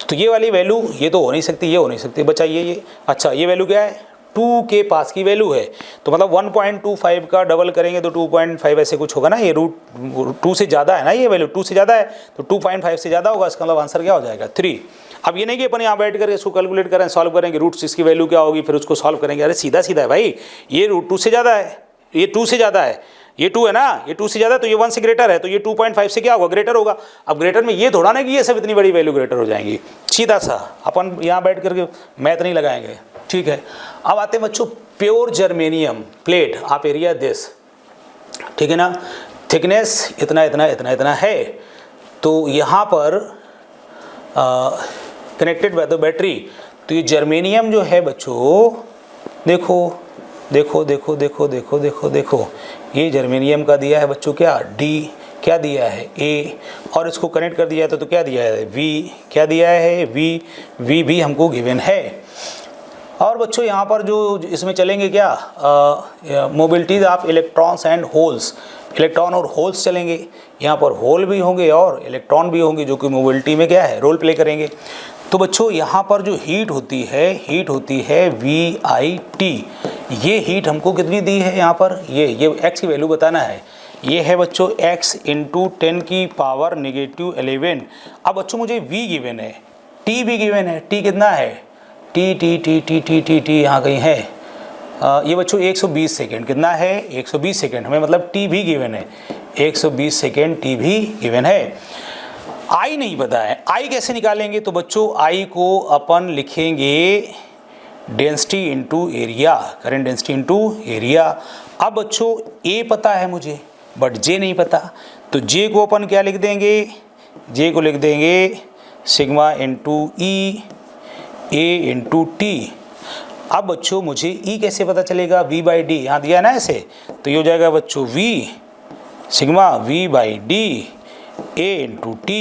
तो ये वाली वैल्यू ये तो हो नहीं सकती, ये हो नहीं सकती बच्चा, ये अच्छा ये वैल्यू क्या है 2 के पास की वैल्यू है। तो मतलब 1.25 का डबल करेंगे तो 2.5 ऐसे कुछ होगा ना, ये √2 से ज़्यादा है ना, ये वैल्यू 2 से ज़्यादा है तो 2.5 से ज़्यादा होगा, इसका मतलब आंसर क्या हो जाएगा 3। अब ये नहीं कि अपन यहाँ बैठ करके इसको कैलकुलेट करें, सॉल्व करेंगे √6 की वैल्यू क्या होगी फिर उसको सॉल्व करेंगे। अरे सीधा सीधा है भाई, ये √2 से ज़्यादा है, ये 2 से ज़्यादा है, ये 2 है ना, ये 2 से ज़्यादा है तो ये 1 से ग्रेटर है, तो ये 2.5 से क्या होगा ग्रेटर होगा। अब ग्रेटर में ये थोड़ा ना कि ये सब इतनी बड़ी वैल्यू ग्रेटर हो जाएंगी, सीधा सा अपन यहाँ बैठ करके मैथ नहीं लगाएंगे, ठीक है। अब आते हैं बच्चों प्योर जर्मेनियम प्लेट, आप एरिया दिस, ठीक है ना, थिकनेस इतना इतना इतना इतना है। तो यहाँ पर कनेक्टेड बाय द बैटरी, तो ये जर्मेनियम जो है बच्चों देखो देखो देखो देखो देखो देखो देखो, ये जर्मेनियम का दिया है बच्चों क्या डी, क्या दिया है ए, और इसको कनेक्ट कर दिया तो क्या दिया है वी, क्या दिया है वी, वी भी हमको गिवन है। और बच्चों यहाँ पर जो इसमें चलेंगे क्या mobilities of electrons and holes, electron और होल्स चलेंगे, यहाँ पर होल भी होंगे और इलेक्ट्रॉन भी होंगे जो कि मोबिलिटी में क्या है रोल प्ले करेंगे। तो बच्चों यहाँ पर जो हीट होती है VIT, ये हीट हमको कितनी दी है यहाँ पर, ये x की वैल्यू बताना है, ये है बच्चों x इंटू 10 की पावर -11। अब बच्चों मुझे v गिवन है, t भी गिवन है, t कितना है t यहाँ कहीं है, ये बच्चों 120 सेकेंड, कितना है 120 सेकेंड, हमें मतलब t भी गिवन है 120 सेकेंड, t भी गिवन है। I नहीं पता है, I कैसे निकालेंगे, तो बच्चों I को अपन लिखेंगे density into area, current density into area. अब बच्चों A पता है मुझे बट J नहीं पता, तो J को अपन क्या लिख देंगे, J को लिख देंगे sigma into E A into T। अब बच्चों मुझे E कैसे पता चलेगा, V/D यहाँ दिया है ना ऐसे, तो ये हो जाएगा बच्चों V sigma V/D A into T।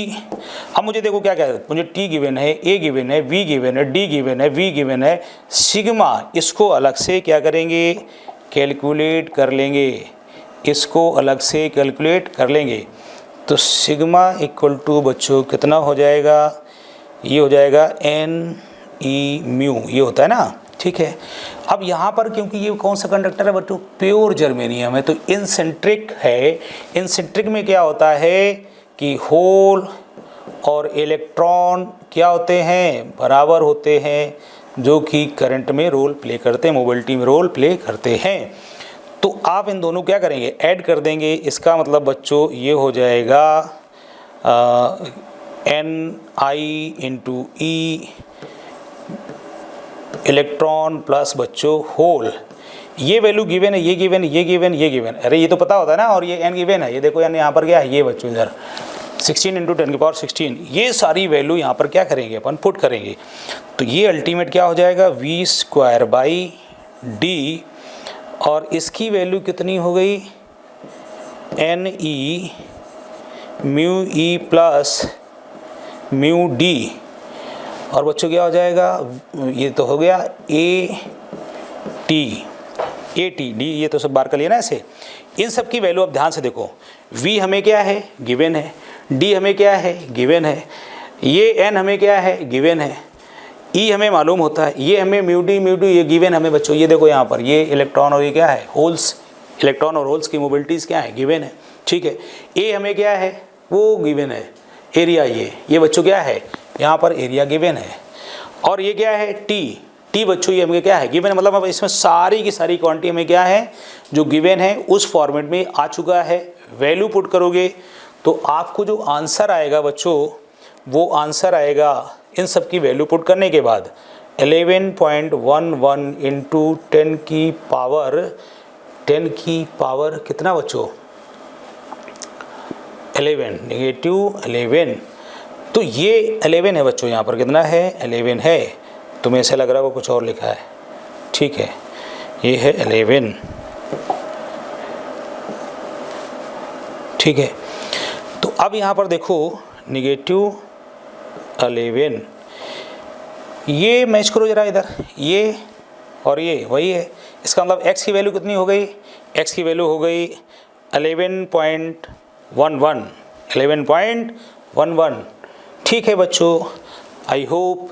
अब मुझे देखो क्या है, मुझे T गिवन है, A गिवन है, V गिवन है, D गिवन है, V गिवन है, सिग्मा इसको अलग से क्या करेंगे कैलकुलेट कर लेंगे, इसको अलग से कैलकुलेट कर लेंगे। तो सिग्मा इक्वल टू बच्चों कितना हो जाएगा, ये हो जाएगा NE म्यू, ये होता है ना, ठीक है। अब यहाँ पर क्योंकि ये कौन सा कंडक्टर है बच्चों, प्योर जर्मेनियम है, तो इनसेंट्रिक है। इनसेंट्रिक में क्या होता है कि होल और इलेक्ट्रॉन क्या होते हैं बराबर होते हैं, जो कि करंट में रोल प्ले करते हैं, मोबिलिटी में रोल प्ले करते हैं। तो आप इन दोनों क्या करेंगे ऐड कर देंगे, इसका मतलब बच्चों ये हो जाएगा NI into E electron plus बच्चों होल, ये वैल्यू गिवन है, ये गिवन, ये गिवन, ये गिवन, अरे ये तो पता होता है ना, और ये n गिवन है, ये देखो यानी यहाँ पर क्या है, ये बच्चों इधर 16 इंटू 10 की पावर 16, ये सारी वैल्यू यहाँ पर क्या करेंगे अपन पुट करेंगे। तो ये अल्टीमेट क्या हो जाएगा V²/D, और इसकी वैल्यू कितनी हो गई NE mu E plus mu D, और बच्चों क्या हो जाएगा, ये तो हो गया AT D, ये तो सब बार कर लिया ना ऐसे। इन सब की वैल्यू अब ध्यान से देखो, V हमें क्या है गिवन है, D हमें क्या है गिवन है, ये N हमें क्या है गिवन है, E हमें मालूम होता है, ये हमें म्यू D ये गिवन हमें बच्चों। ये देखो यहाँ पर ये इलेक्ट्रॉन और ये क्या है होल्स, इलेक्ट्रॉन और होल्स की मोबिलिटीज़ क्या है गिवन है, ठीक है। A हमें क्या है वो गिवन है, एरिया ये बच्चों क्या है यहाँ पर एरिया गिवन है, और ये क्या है T बच्चों ये हमें क्या है गिवन है। मतलब अब इसमें सारी की सारी क्वांटिटी में क्या है जो गिवन है उस फॉर्मेट में आ चुका है। वैल्यू पुट करोगे तो आपको जो आंसर आएगा बच्चों वो आंसर आएगा इन सब की वैल्यू पुट करने के बाद 11.11 इंटू 10 की पावर कितना बच्चों 11 -11। तो ये 11 है बच्चों, यहाँ पर कितना है 11 है, तुम्हें ऐसा लग रहा है वो कुछ और लिखा है, ठीक है, ये है 11। ठीक है। तो अब यहाँ पर देखो -11, ये मैच करो जरा इधर, ये और ये वही है। इसका मतलब x की वैल्यू कितनी हो गई, x की वैल्यू हो गई 11.11। ठीक है बच्चों, आई होप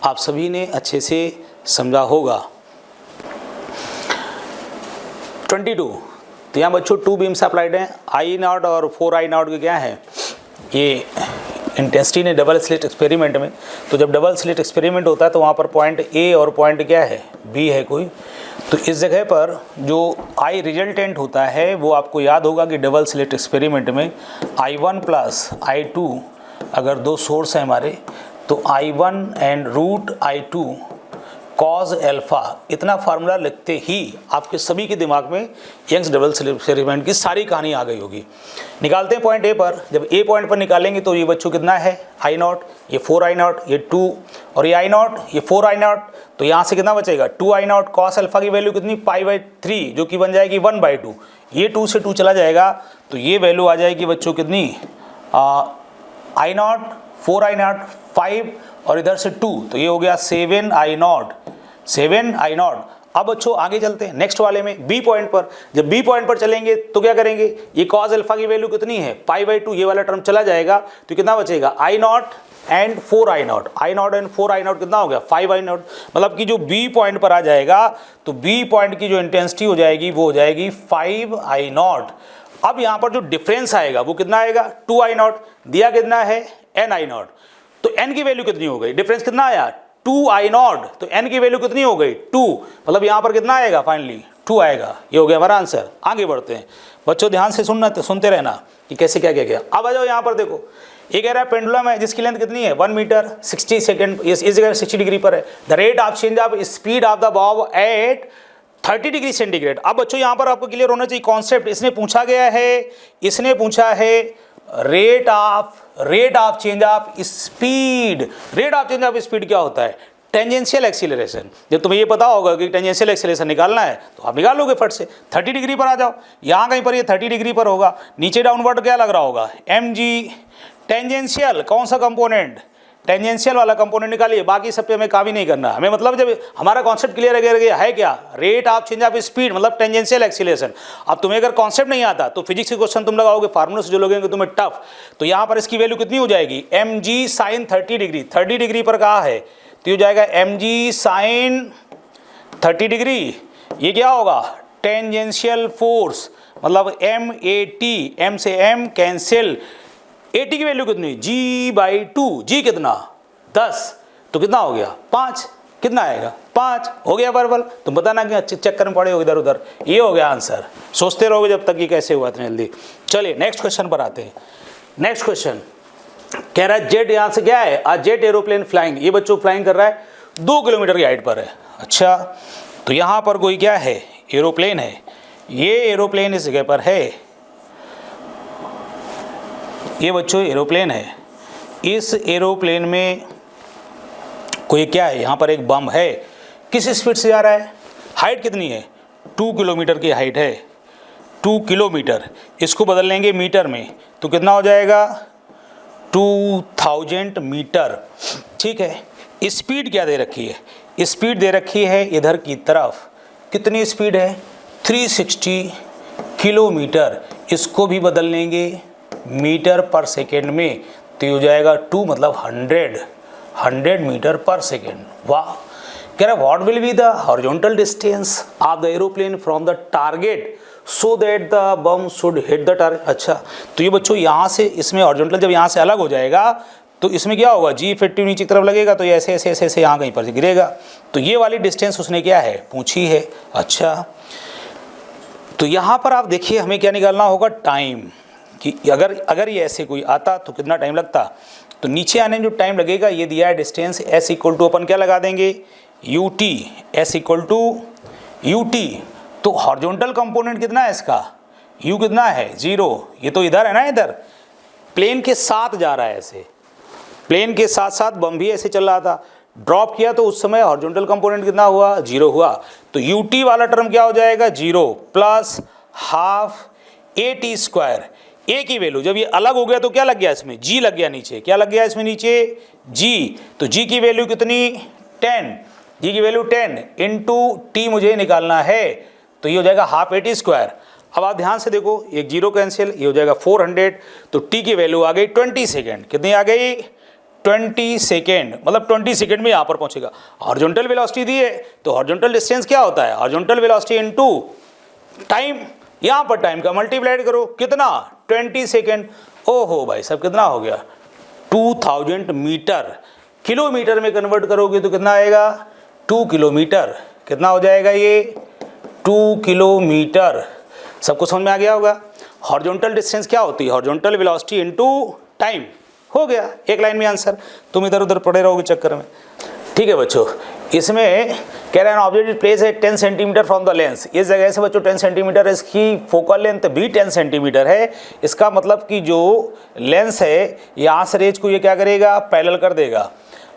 आप सभी ने अच्छे से समझा होगा। 22, तो यहाँ बच्चों 2 बीम्स अप्लाइड हैं, I0 और 4I0 के क्या है, ये इंटेंसिटी ने डबल स्लिट एक्सपेरिमेंट में। तो जब डबल स्लिट एक्सपेरिमेंट होता है तो वहाँ पर पॉइंट A और पॉइंट क्या है B है कोई। तो इस जगह पर जो I रिजल्टेंट होता है वो आपको याद होगा कि डबल स्लिट एक्सपेरिमेंट में I1 प्लस I2 अगर 2 सोर्स हैं हमारे, तो I1 and √I2 cause alpha, इतना फार्मूला लिखते ही आपके सभी के दिमाग में यंग्स डबल स्लिट एक्सपेरिमेंट की सारी कहानी आ गई होगी। निकालते हैं पॉइंट ए पर। जब ए पॉइंट पर निकालेंगे तो ये बच्चों कितना है I0, ये 4I0, ये 2 और ये I0, ये 4I0। तो यहाँ से कितना बचेगा 2I0। कॉस अल्फा की वैल्यू कितनी π/3 जो कि बन जाएगी 1/2। ये 2 से 2 चला जाएगा तो ये वैल्यू आ जाएगी बच्चों कितनी I0, 4I0, 5 और इधर से 2, तो ये हो गया 7I0। अब बच्चों आगे चलते हैं नेक्स्ट वाले में बी पॉइंट पर। जब बी पॉइंट पर चलेंगे तो क्या करेंगे, ये कॉस अल्फा की वैल्यू कितनी है π/2, ये वाला टर्म चला जाएगा तो कितना बचेगा I0 and 4I0। I0 and 4I0 कितना हो गया 5I0। मतलब कि जो बी पॉइंट पर आ जाएगा तो बी पॉइंट की जो इंटेंसिटी हो जाएगी वो हो जाएगी 5I0। अब यहाँ पर जो डिफरेंस आएगा वो कितना आएगा 2I0, दिया कितना है nI0। तो n की वैल्यू कितनी हो गई, डिफरेंस कितना आया 2I0, तो n की वैल्यू कितनी हो गई 2। मतलब यहाँ पर कितना आएगा फाइनली 2 आएगा। ये हो गया हमारा आंसर। आगे बढ़ते हैं बच्चों, ध्यान से सुनते रहना कि कैसे क्या गया। अब आ जाओ यहाँ पर देखो, ये कह रहा है पेंडुलम है जिसकी लेंथ कितनी है 1 मीटर 60 सेकेंड, इस जगह 60 डिग्री पर है। The rate of change of speed of the bob at 30 degree centigrade. अब बच्चों यहाँ पर आपको क्लियर होना चाहिए कॉन्सेप्ट। इसने पूछा है rate of change of speed. Rate of change of speed क्या होता है, टेंजेंशियल एक्सीलरेशन। जब तुम्हें ये पता होगा कि टेंजेंशियल एक्सीलरेशन निकालना है तो आप निकाल लोगे फट से। 30 डिग्री पर आ जाओ, यहाँ कहीं पर ये 30 डिग्री पर होगा, नीचे डाउनवर्ड क्या लग रहा होगा mg। टेंजेंशियल कौन सा कंपोनेंट, टेंजेंशियल वाला कंपोनेंट निकालिए, बाकी सब पे हमें काम ही नहीं करना हमें। मतलब जब हमारा कॉन्सेप्ट क्लियर है क्या, rate of change of speed मतलब टेंजेंशियल एक्सीलरेशन। अब तुम्हें अगर कॉन्सेप्ट नहीं आता तो फिजिक्स के क्वेश्चन तुम लगाओगे, फार्मूला से जो लगेंगे तुम्हें टफ। तो यहाँ पर इसकी वैल्यू कितनी हो जाएगी mg sin 30 डिग्री। 30 डिग्री पर कहा है तो हो जाएगा mg sin 30 डिग्री। ये क्या होगा टेंजेंशियल फोर्स, मतलब MAT, m से m कैंसिल। AT की वैल्यू कितनी G/2, G कितना 10, तो कितना हो गया 5, कितना आएगा 5 हो गया बराबर। तुम बताना कि चक्कर में पड़े हो इधर उधर। ये हो गया आंसर, सोचते रहोगे जब तक ये कैसे हुआ इतनी जल्दी। चलिए नेक्स्ट क्वेश्चन पर आते हैं। नेक्स्ट क्वेश्चन कह रहा है जेट, यहाँ से क्या है आज जेट एरोप्लेन फ्लाइंग। ये बच्चों फ्लाइंग कर रहा है 2 किलोमीटर की हाइट पर है। अच्छा, तो यहाँ पर कोई क्या है एरोप्लेन है, ये एरोप्लेन इस जगह पर है, ये बच्चों एरोप्लेन है। इस एरोप्लेन में कोई क्या है, यहाँ पर एक बम है, किस स्पीड से जा रहा है, हाइट कितनी है 2 किलोमीटर की हाइट है। 2 किलोमीटर इसको बदल लेंगे मीटर में तो कितना हो जाएगा 2000 मीटर। ठीक है, स्पीड क्या दे रखी है, स्पीड दे रखी है इधर की तरफ, कितनी स्पीड है 360 किलोमीटर। इसको भी बदल लेंगे मीटर पर सेकेंड में तो ये हो जाएगा 2 मतलब 100 मीटर पर सेकेंड। वाह, कह रहा है what will be the horizontal distance of the aeroplane from the target so that the bomb should hit the target. अच्छा, तो ये बच्चों यहाँ से इसमें हॉरिजॉन्टल जब यहाँ से अलग हो जाएगा तो इसमें क्या होगा G इफेक्टिव नीचे की तरफ लगेगा तो ऐसे ऐसे ऐसे ऐसे यहाँ कहीं पर गिरेगा। तो ये वाली डिस्टेंस उसने क्या है पूछी है। अच्छा, तो यहाँ पर आप देखिए हमें क्या निकालना होगा टाइम, कि अगर ये ऐसे कोई आता तो कितना टाइम लगता। तो नीचे आने में जो टाइम लगेगा ये दिया है डिस्टेंस s इक्वल टू अपन क्या लगा देंगे ut, s equal to ut। तो हॉरिजॉन्टल कंपोनेंट कितना है इसका u कितना है 0। ये तो इधर है ना, इधर प्लेन के साथ जा रहा है, ऐसे प्लेन के साथ साथ बम भी ऐसे चल रहा था। ड्रॉप किया तो उस समय हॉरिजॉन्टल कंपोनेंट कितना हुआ 0 हुआ। तो ut वाला टर्म क्या हो जाएगा 0 प्लस हाफ AT स्क्वायर। ए की वैल्यू जब ये अलग हो गया तो क्या लग गया इसमें, जी लग गया नीचे, क्या लग गया इसमें नीचे, जी। तो जी की वैल्यू कितनी 10, जी की वैल्यू 10 इंटू टी मुझे निकालना है, तो ये हो जाएगा हाफ AT स्क्वायर। अब आप ध्यान से देखो, एक जीरो कैंसिल, ये हो जाएगा 400, तो टी की वैल्यू आ गई 20 सेकेंड, कितनी आ गई 20 सेकेंड, मतलब 20 सेकेंड में यहाँ पर पहुँचेगा। हॉरिजॉन्टल वेलोसिटी दी है तो हॉरिजॉन्टल डिस्टेंस क्या होता है, हॉरिजॉन्टल वेलोसिटी इनटू टाइम, यहाँ पर टाइम का मल्टीप्लाइड करो, कितना 20 सेकेंड। ओहो भाई साहब कितना हो गया 2000 मीटर, किलोमीटर में कन्वर्ट करोगे तो कितना आएगा 2 किलोमीटर, कितना हो जाएगा ये 2 किलोमीटर। सबको समझ में आ गया होगा। हॉरिजॉन्टल डिस्टेंस क्या होती है, हॉरिजॉन्टल वेलोसिटी इनटू टाइम, हो गया एक लाइन में आंसर, तुम इधर उधर पड़े रहोगे चक्कर में। ठीक है बच्चों, इसमें कह रहे हैं ऑब्जेक्ट इज प्लेस है 10 सेंटीमीटर फ्रॉम द लेंस, इस जगह से बच्चों 10 सेंटीमीटर, इसकी फोकल लेंथ भी 10 सेंटीमीटर है। इसका मतलब कि जो लेंस है यहाँ से रेज को ये क्या करेगा, पैरेलल कर देगा।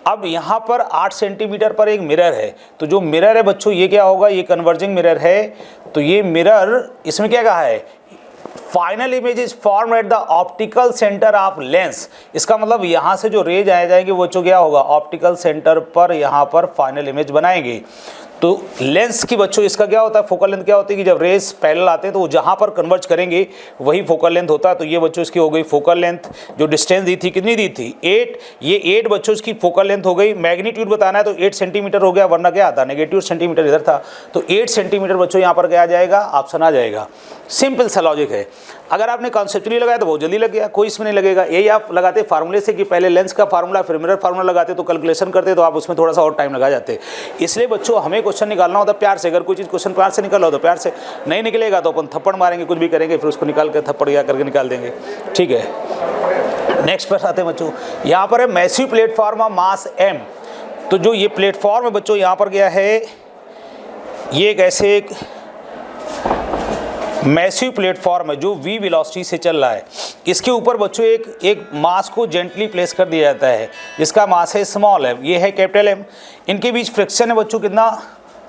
अब यहाँ पर 8 सेंटीमीटर पर एक मिरर है, तो जो मिरर है बच्चों ये क्या होगा, ये कन्वर्जिंग मिरर है, तो ये मिरर इसमें क्या कहा है, final image is form at the optical centre of lens. इसका मतलब यहाँ से जो रेज आए जाएंगे वो बच्चों क्या होगा, ऑप्टिकल सेंटर पर यहाँ पर फाइनल इमेज बनाएंगे। तो लेंस की बच्चों इसका क्या होता है, फोकल लेंथ क्या होती है कि जब रेज पैरेलल आते हैं तो वो जहाँ पर कन्वर्ज करेंगे वही फोकल लेंथ होता है। तो ये बच्चों इसकी हो गई फोकल लेंथ, जो डिस्टेंस दी थी कितनी दी थी 8, ये 8 बच्चों इसकी फोकल लेंथ हो गई। मैग्नीट्यूड बताना है तो 8 सेंटीमीटर हो गया, वरना क्या आता नेगेटिव सेंटीमीटर इधर था, तो 8 सेंटीमीटर बच्चों यहाँ पर क्या आ जाएगा, ऑप्शन आ जाएगा। सिंपल सा लॉजिक है। अगर आपने कॉन्सेप्चुअली लगाया तो बहुत जल्दी लग गया, कोई इसमें नहीं लगेगा। यही आप लगाते फार्मूले से कि पहले लेंस का फार्मूला फिर मिरर फार्मूला लगाते तो कैलकुलेशन करते तो आप उसमें थोड़ा सा और टाइम लगा जाते। इसलिए बच्चों हमें क्वेश्चन निकालना होता है प्यार से। अगर कोई चीज़ क्वेश्चन प्यार से निकाला हो तो प्यार से, नहीं निकलेगा तो अपन थप्पड़ मारेंगे, कुछ भी करेंगे, फिर उसको निकाल कर थप्पड़ या करके निकाल देंगे। ठीक है, नेक्स्ट पर आते हैं बच्चों। यहाँ पर है massive platform of mass m। तो जो ये प्लेटफॉर्म है बच्चों यहाँ पर गया है, ये एक ऐसे एक मैसिव प्लेटफॉर्म है जो v वेलोसिटी से चल रहा है। इसके ऊपर बच्चों एक मास को जेंटली प्लेस कर दिया जाता है, जिसका मास है स्मॉल m, ये है कैपिटल M। इनके बीच फ्रिक्शन है बच्चों कितना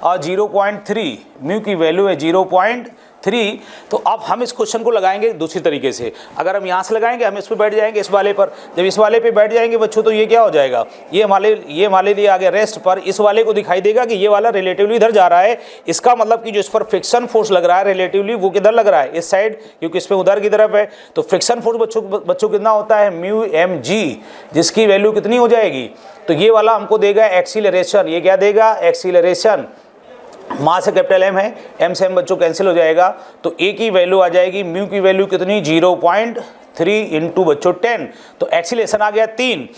0.3, म्यू की वैल्यू है 0.3। तो अब हम इस क्वेश्चन को लगाएंगे दूसरी तरीके से। अगर हम यहाँ से लगाएंगे, हम इस पर बैठ जाएंगे इस वाले पर, जब इस वाले पे बैठ जाएंगे बच्चों तो ये क्या हो जाएगा, ये हमारे लिए आ गया रेस्ट पर। इस वाले को दिखाई देगा कि ये वाला रिलेटिवली इधर जा रहा है, इसका मतलब कि जो इस पर फ्रिक्शन फोर्स लग रहा है रिलेटिवली वो किधर लग रहा है, इस साइड, क्योंकि इस पर उधर की तरफ है। तो फ्रिक्शन फोर्स बच्चों कितना होता है म्यू mg, जिसकी वैल्यू कितनी हो जाएगी, तो ये वाला हमको देगा एक्सीलरेशन। ये क्या देगा, एक्सीलरेशन। मास से कैपिटल M है, M से M बच्चों कैंसिल हो जाएगा, तो A की वैल्यू आ जाएगी, म्यू की वैल्यू कितनी 0.3 इंटू बच्चों 10, तो एक्सीलरेशन आ गया 3।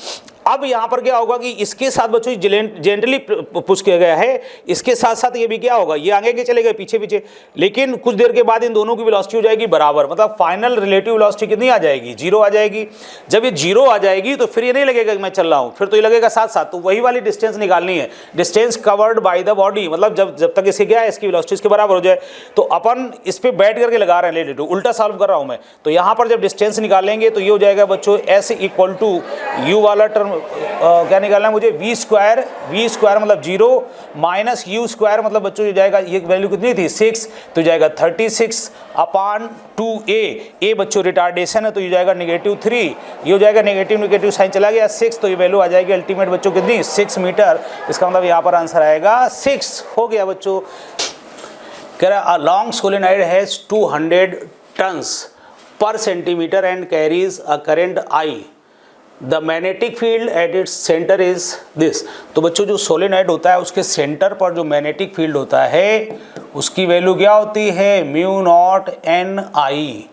अब यहाँ पर क्या होगा कि इसके साथ बच्चों जेंटली पुश किया गया है, इसके साथ साथ ये भी क्या होगा, ये आगे के चले गए पीछे पीछे, लेकिन कुछ देर के बाद इन दोनों की वेलोसिटी हो जाएगी बराबर, मतलब फाइनल रिलेटिव वेलोसिटी कितनी आ जाएगी, 0 आ जाएगी। जब ये 0 आ जाएगी तो फिर ये नहीं लगेगा कि मैं चल रहा हूँ, फिर तो ये लगेगा साथ साथ। तो वही वाली डिस्टेंस निकालनी है, distance covered by the body, मतलब जब तक इसके क्या है, इसकी वेलोसिटी इसके बराबर हो जाए। तो अपन इस पर बैठ करके लगा रहे हैं रिलेटिव, उल्टा सॉल्व कर रहा हूँ मैं। तो यहाँ पर जब डिस्टेंस निकालेंगे तो ये हो जाएगा बच्चों S इक्वल टू यू वाला टर्म क्या निकालना है मुझे, वी स्क्वायर मतलब 0 माइनस यू स्क्वायर, मतलब बच्चों ये जाएगा, ये वैल्यू कितनी थी 6, तो जाएगा 36 अपॉन 2a। बच्चों रिटार्डेशन है तो ये जाएगा -3, ये हो जाएगा नेगेटिव साइन चला गया 6, तो ये वैल्यू आ जाएगी अल्टीमेट बच्चों कितनी 6 मीटर। इसका मतलब यहाँ पर आंसर आएगा 6 हो गया बच्चों। कह रहा a long solenoid has 200 turns per centimetre and carries a current I। The magnetic field at its centre is this. तो बच्चों जो सोलेनॉइड होता है उसके सेंटर पर जो मैग्नेटिक फील्ड होता है उसकी वैल्यू क्या होती है, μ0 NI।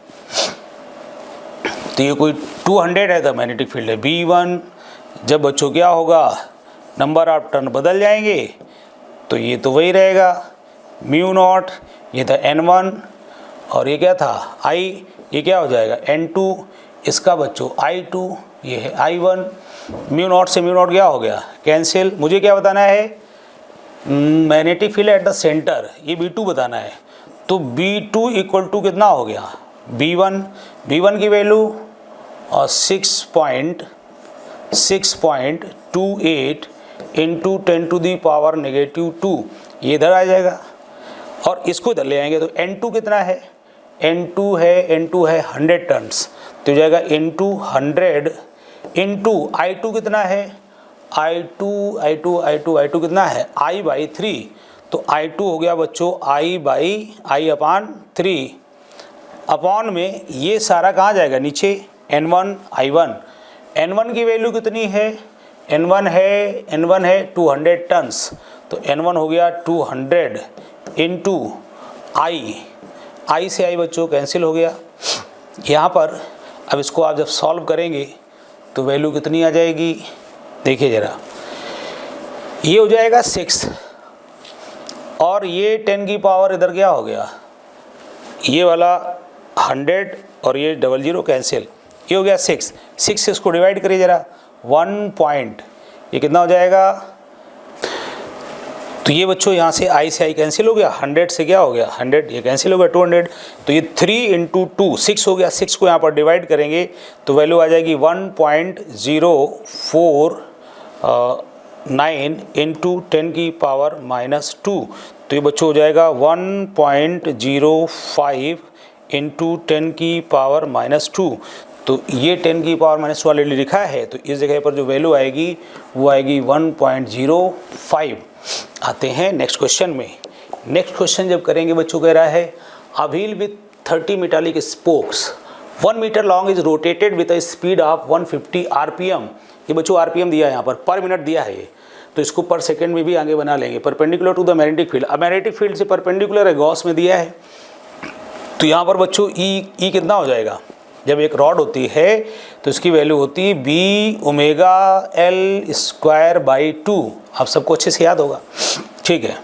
तो ये कोई 200 है, द मैग्नेटिक फील्ड है B1। जब बच्चों क्या होगा, नंबर ऑफ टर्न बदल जाएंगे तो ये तो वही रहेगा μ0, ये था N1 और ये क्या था I, ये क्या हो जाएगा N2, इसका बच्चों I2, ये है I1। μ0 से μ0 क्या हो गया कैंसिल। मुझे क्या बताना है, magnetic field at the centre, ये B2 बताना है। तो B2 इक्वल टू कितना हो गया B1 की वैल्यू और 6.28 इंटू 10⁻², ये इधर आ जाएगा और इसको इधर ले आएंगे तो N2 कितना है N2 है 100 टन्स, तो हो जाएगा N2 100 इंटू I2 कितना है, I2 कितना है I/3, तो I2 हो गया बच्चों I/3 अपॉन में ये सारा कहाँ जाएगा नीचे, N1 I1, N1 की वैल्यू कितनी है, N1 है 200 टन्स, तो N1 हो गया 200 इंटू I से I बच्चों कैंसिल हो गया। यहाँ पर अब इसको आप जब सॉल्व करेंगे तो वैल्यू कितनी आ जाएगी, देखिए ज़रा, ये हो जाएगा 6 और ये 10 की पावर इधर क्या हो गया, ये वाला 100 और ये 00 कैंसिल, ये हो गया 6 से इसको डिवाइड करिए ज़रा, 1 पॉइंट, ये कितना हो जाएगा, तो ये बच्चों यहाँ से I से I कैंसिल हो गया, 100 से क्या हो गया 100, ये कैंसिल हो गया 200, तो ये 3 इंटू 2 6 हो गया, 6 को यहाँ पर डिवाइड करेंगे तो वैल्यू आ जाएगी 1.049 इंटू 10 की पावर -2, तो ये बच्चों हो जाएगा 1.05 इंटू 10 की पावर -2, तो ये 10 की पावर -2 ऑलरेडी लिखा है, तो इस जगह पर जो वैल्यू आएगी वो आएगी 1.05। आते हैं नेक्स्ट क्वेश्चन में। नेक्स्ट क्वेश्चन जब करेंगे बच्चों कह रहा है a wheel with 30 metallic spokes 1 metre long is rotated with a speed of 150 RPM, ये बच्चों RPM दिया है यहाँ पर मिनट दिया है, तो इसको पर सेकेंड में भी आगे बना लेंगे। Perpendicular to the magnetic field, अब मैग्नेटिक फील्ड से परपेंडिकुलर है, गॉस में दिया है, तो यहाँ पर बच्चों ई कितना हो जाएगा, जब एक रॉड होती है तो इसकी वैल्यू होती है B⍵L²/2, आप सबको अच्छे से याद होगा, ठीक है।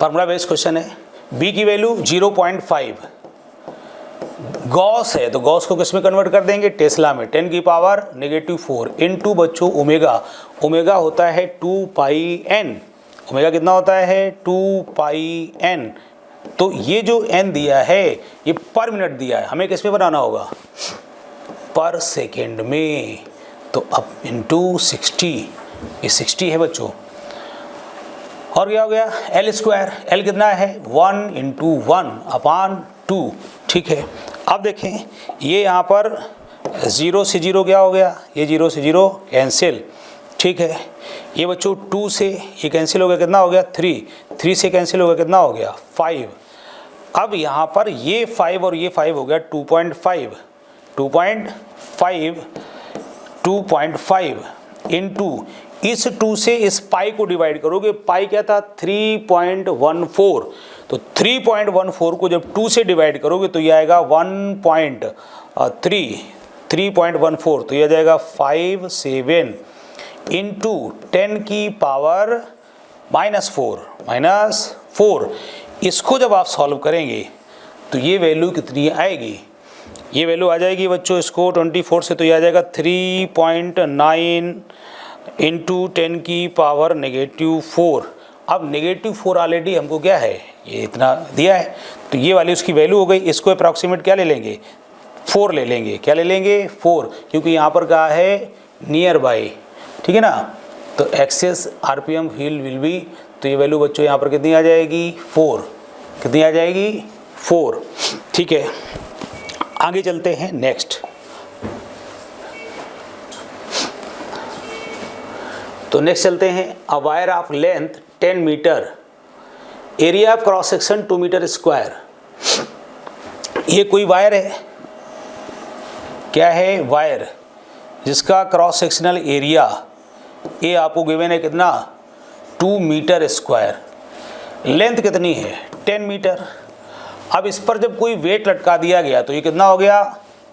फार्मूला बेस्ड क्वेश्चन है, B की वैल्यू 0.5, गॉस है तो गॉस को किस में कन्वर्ट कर देंगे, टेस्ला में, 10 की पावर -4 इनटू बच्चों ओमेगा होता है 2πN, ओमेगा कितना होता है 2πN, तो ये जो n दिया है ये पर मिनट दिया है, हमें किस में बनाना होगा, पर सेकेंड में, तो अब इंटू 60, ये 60 है बच्चों, और क्या हो गया L², L कितना है 1 इंटू 1/2, ठीक है। अब देखें ये यहाँ पर 0 से 0 क्या हो गया, ये 0 से 0 कैंसिल, ठीक है। ये बच्चों 2 से ये कैंसिल हो गया, कितना हो गया 3 से कैंसिल हो गया, कितना हो गया 5। अब यहाँ पर ये 5 और ये 5 हो गया 2.5 इंटू इस 2 से इस पाई को डिवाइड करोगे, पाई क्या था 3.14, तो 3.14 को जब 2 से डिवाइड करोगे तो ये आएगा 3.14, तो ये आ जाएगा 57 इंटू 10 की पावर -4, इसको जब आप सॉल्व करेंगे तो ये वैल्यू कितनी आएगी, ये वैल्यू आ जाएगी बच्चों इसको 24 से, तो ये आ जाएगा 3.9 इंटू 10 की पावर -4। अब -4 ऑलरेडी हमको क्या है, ये इतना दिया है, तो ये वाली उसकी वैल्यू हो गई, इसको अप्रॉक्सीमेट क्या ले लेंगे 4 ले लेंगे, क्या ले लेंगे 4, क्योंकि यहाँ पर कहा है नियर बाई, ठीक है ना, तो excess RPM wheel will be, तो ये वैल्यू बच्चों यहाँ पर कितनी आ जाएगी 4, कितनी आ जाएगी 4, ठीक है। आगे चलते हैं नेक्स्ट, तो नेक्स्ट चलते हैं a wire of length 10 metre, area of cross section 2 metre square, ये कोई वायर है, क्या है वायर, जिसका क्रॉस सेक्शनल एरिया ये आपको गिवन है कितना 2 मीटर स्क्वायर, लेंथ कितनी है 10 मीटर। अब इस पर जब कोई वेट लटका दिया गया तो ये कितना हो गया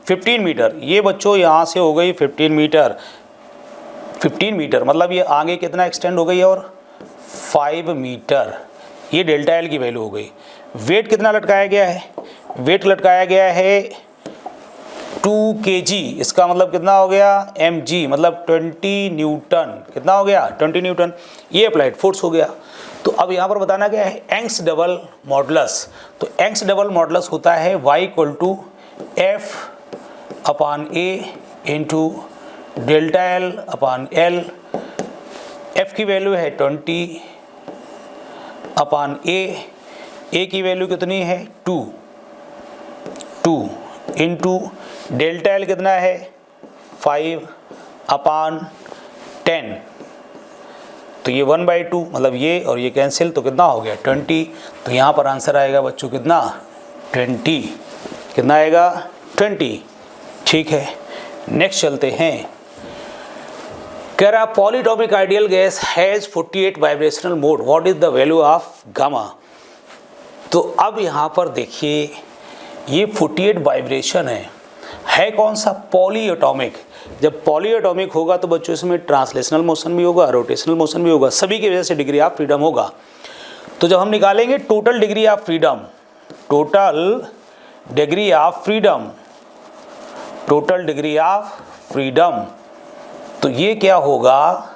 15 मीटर, ये बच्चों यहाँ से हो गई 15 मीटर, मतलब ये आगे कितना एक्सटेंड हो गई और 5 मीटर, ये डेल्टा एल की वैल्यू हो गई। वेट कितना लटकाया गया है, वेट लटकाया गया है 2 kg, इसका मतलब कितना हो गया mg, मतलब 20 न्यूटन, कितना हो गया 20 न्यूटन, ये अप्लाइड फोर्स हो गया। तो अब यहाँ पर बताना क्या है यंग्स डबल मॉडुलस, तो यंग्स डबल मॉडुलस होता है y = F/A into delta L/L, F की वैल्यू है 20/A, A की वैल्यू कितनी है 2, 2 इंटू डेल्टा एल कितना है 5/10, तो ये 1/2 मतलब ये और ये कैंसिल, तो कितना हो गया 20। तो यहाँ पर आंसर आएगा बच्चों कितना 20, कितना आएगा 20। ठीक है, नेक्स्ट चलते हैं। कह रहा polyatomic ideal gas has 48 vibrational mode, what is the value of gamma. तो अब यहाँ पर देखिए ये 48 वाइब्रेशन है कौन सा पॉलीएटॉमिक। जब पॉलीएटॉमिक होगा तो बच्चों इसमें ट्रांसलेशनल मोशन भी होगा, रोटेशनल मोशन भी होगा, सभी की वजह से डिग्री ऑफ फ्रीडम होगा। तो जब हम निकालेंगे total degree of freedom, total degree of freedom, total degree of freedom, तो ये क्या होगा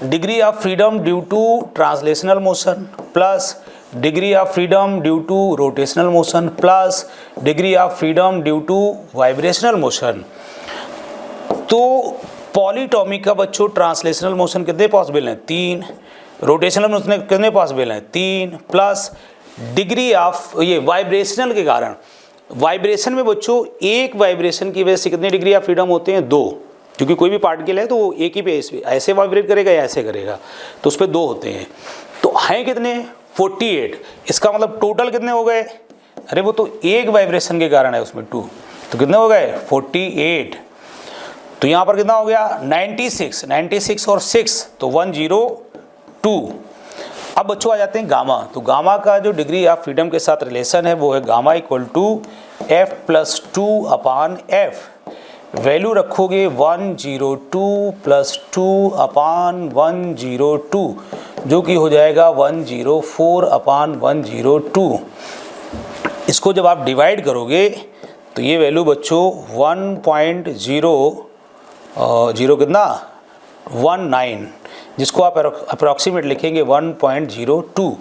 degree of freedom due to translational motion plus degree of freedom due to rotational motion plus degree of freedom due to vibrational motion. तो पॉलीटॉमिक का बच्चों ट्रांसलेशनल मोशन कितने पॉसिबल हैं 3, रोटेशनल मोशन कितने पॉसिबल हैं 3, प्लस डिग्री ऑफ ये वाइब्रेशनल के कारण, वाइब्रेशन में बच्चों एक वाइब्रेशन की वजह से कितनी डिग्री ऑफ फ्रीडम होते हैं 2, क्योंकि कोई भी पार्टिकल है तो वो एक ही पे ऐसे वाइब्रेट करेगा या ऐसे करेगा, तो उस पर 2 होते हैं। तो हैं कितने 48, इसका मतलब टोटल कितने हो गए, अरे वो तो एक वाइब्रेशन के कारण है उसमें 2, तो कितने हो गए 48। तो यहाँ पर कितना हो गया 96 और 6 तो 102। अब बच्चों आ जाते हैं गामा। तो गामा का जो डिग्री ऑफ फ्रीडम के साथ रिलेशन है वो है gamma equal to F+2/F। Value रखोगे 102 + 2/102 जो कि हो जाएगा 104/102। इसको जब आप डिवाइड करोगे तो ये वैल्यू बच्चों 1.00 कितना 19, जिसको आप अप्रॉक्सीमेट लिखेंगे 1.02।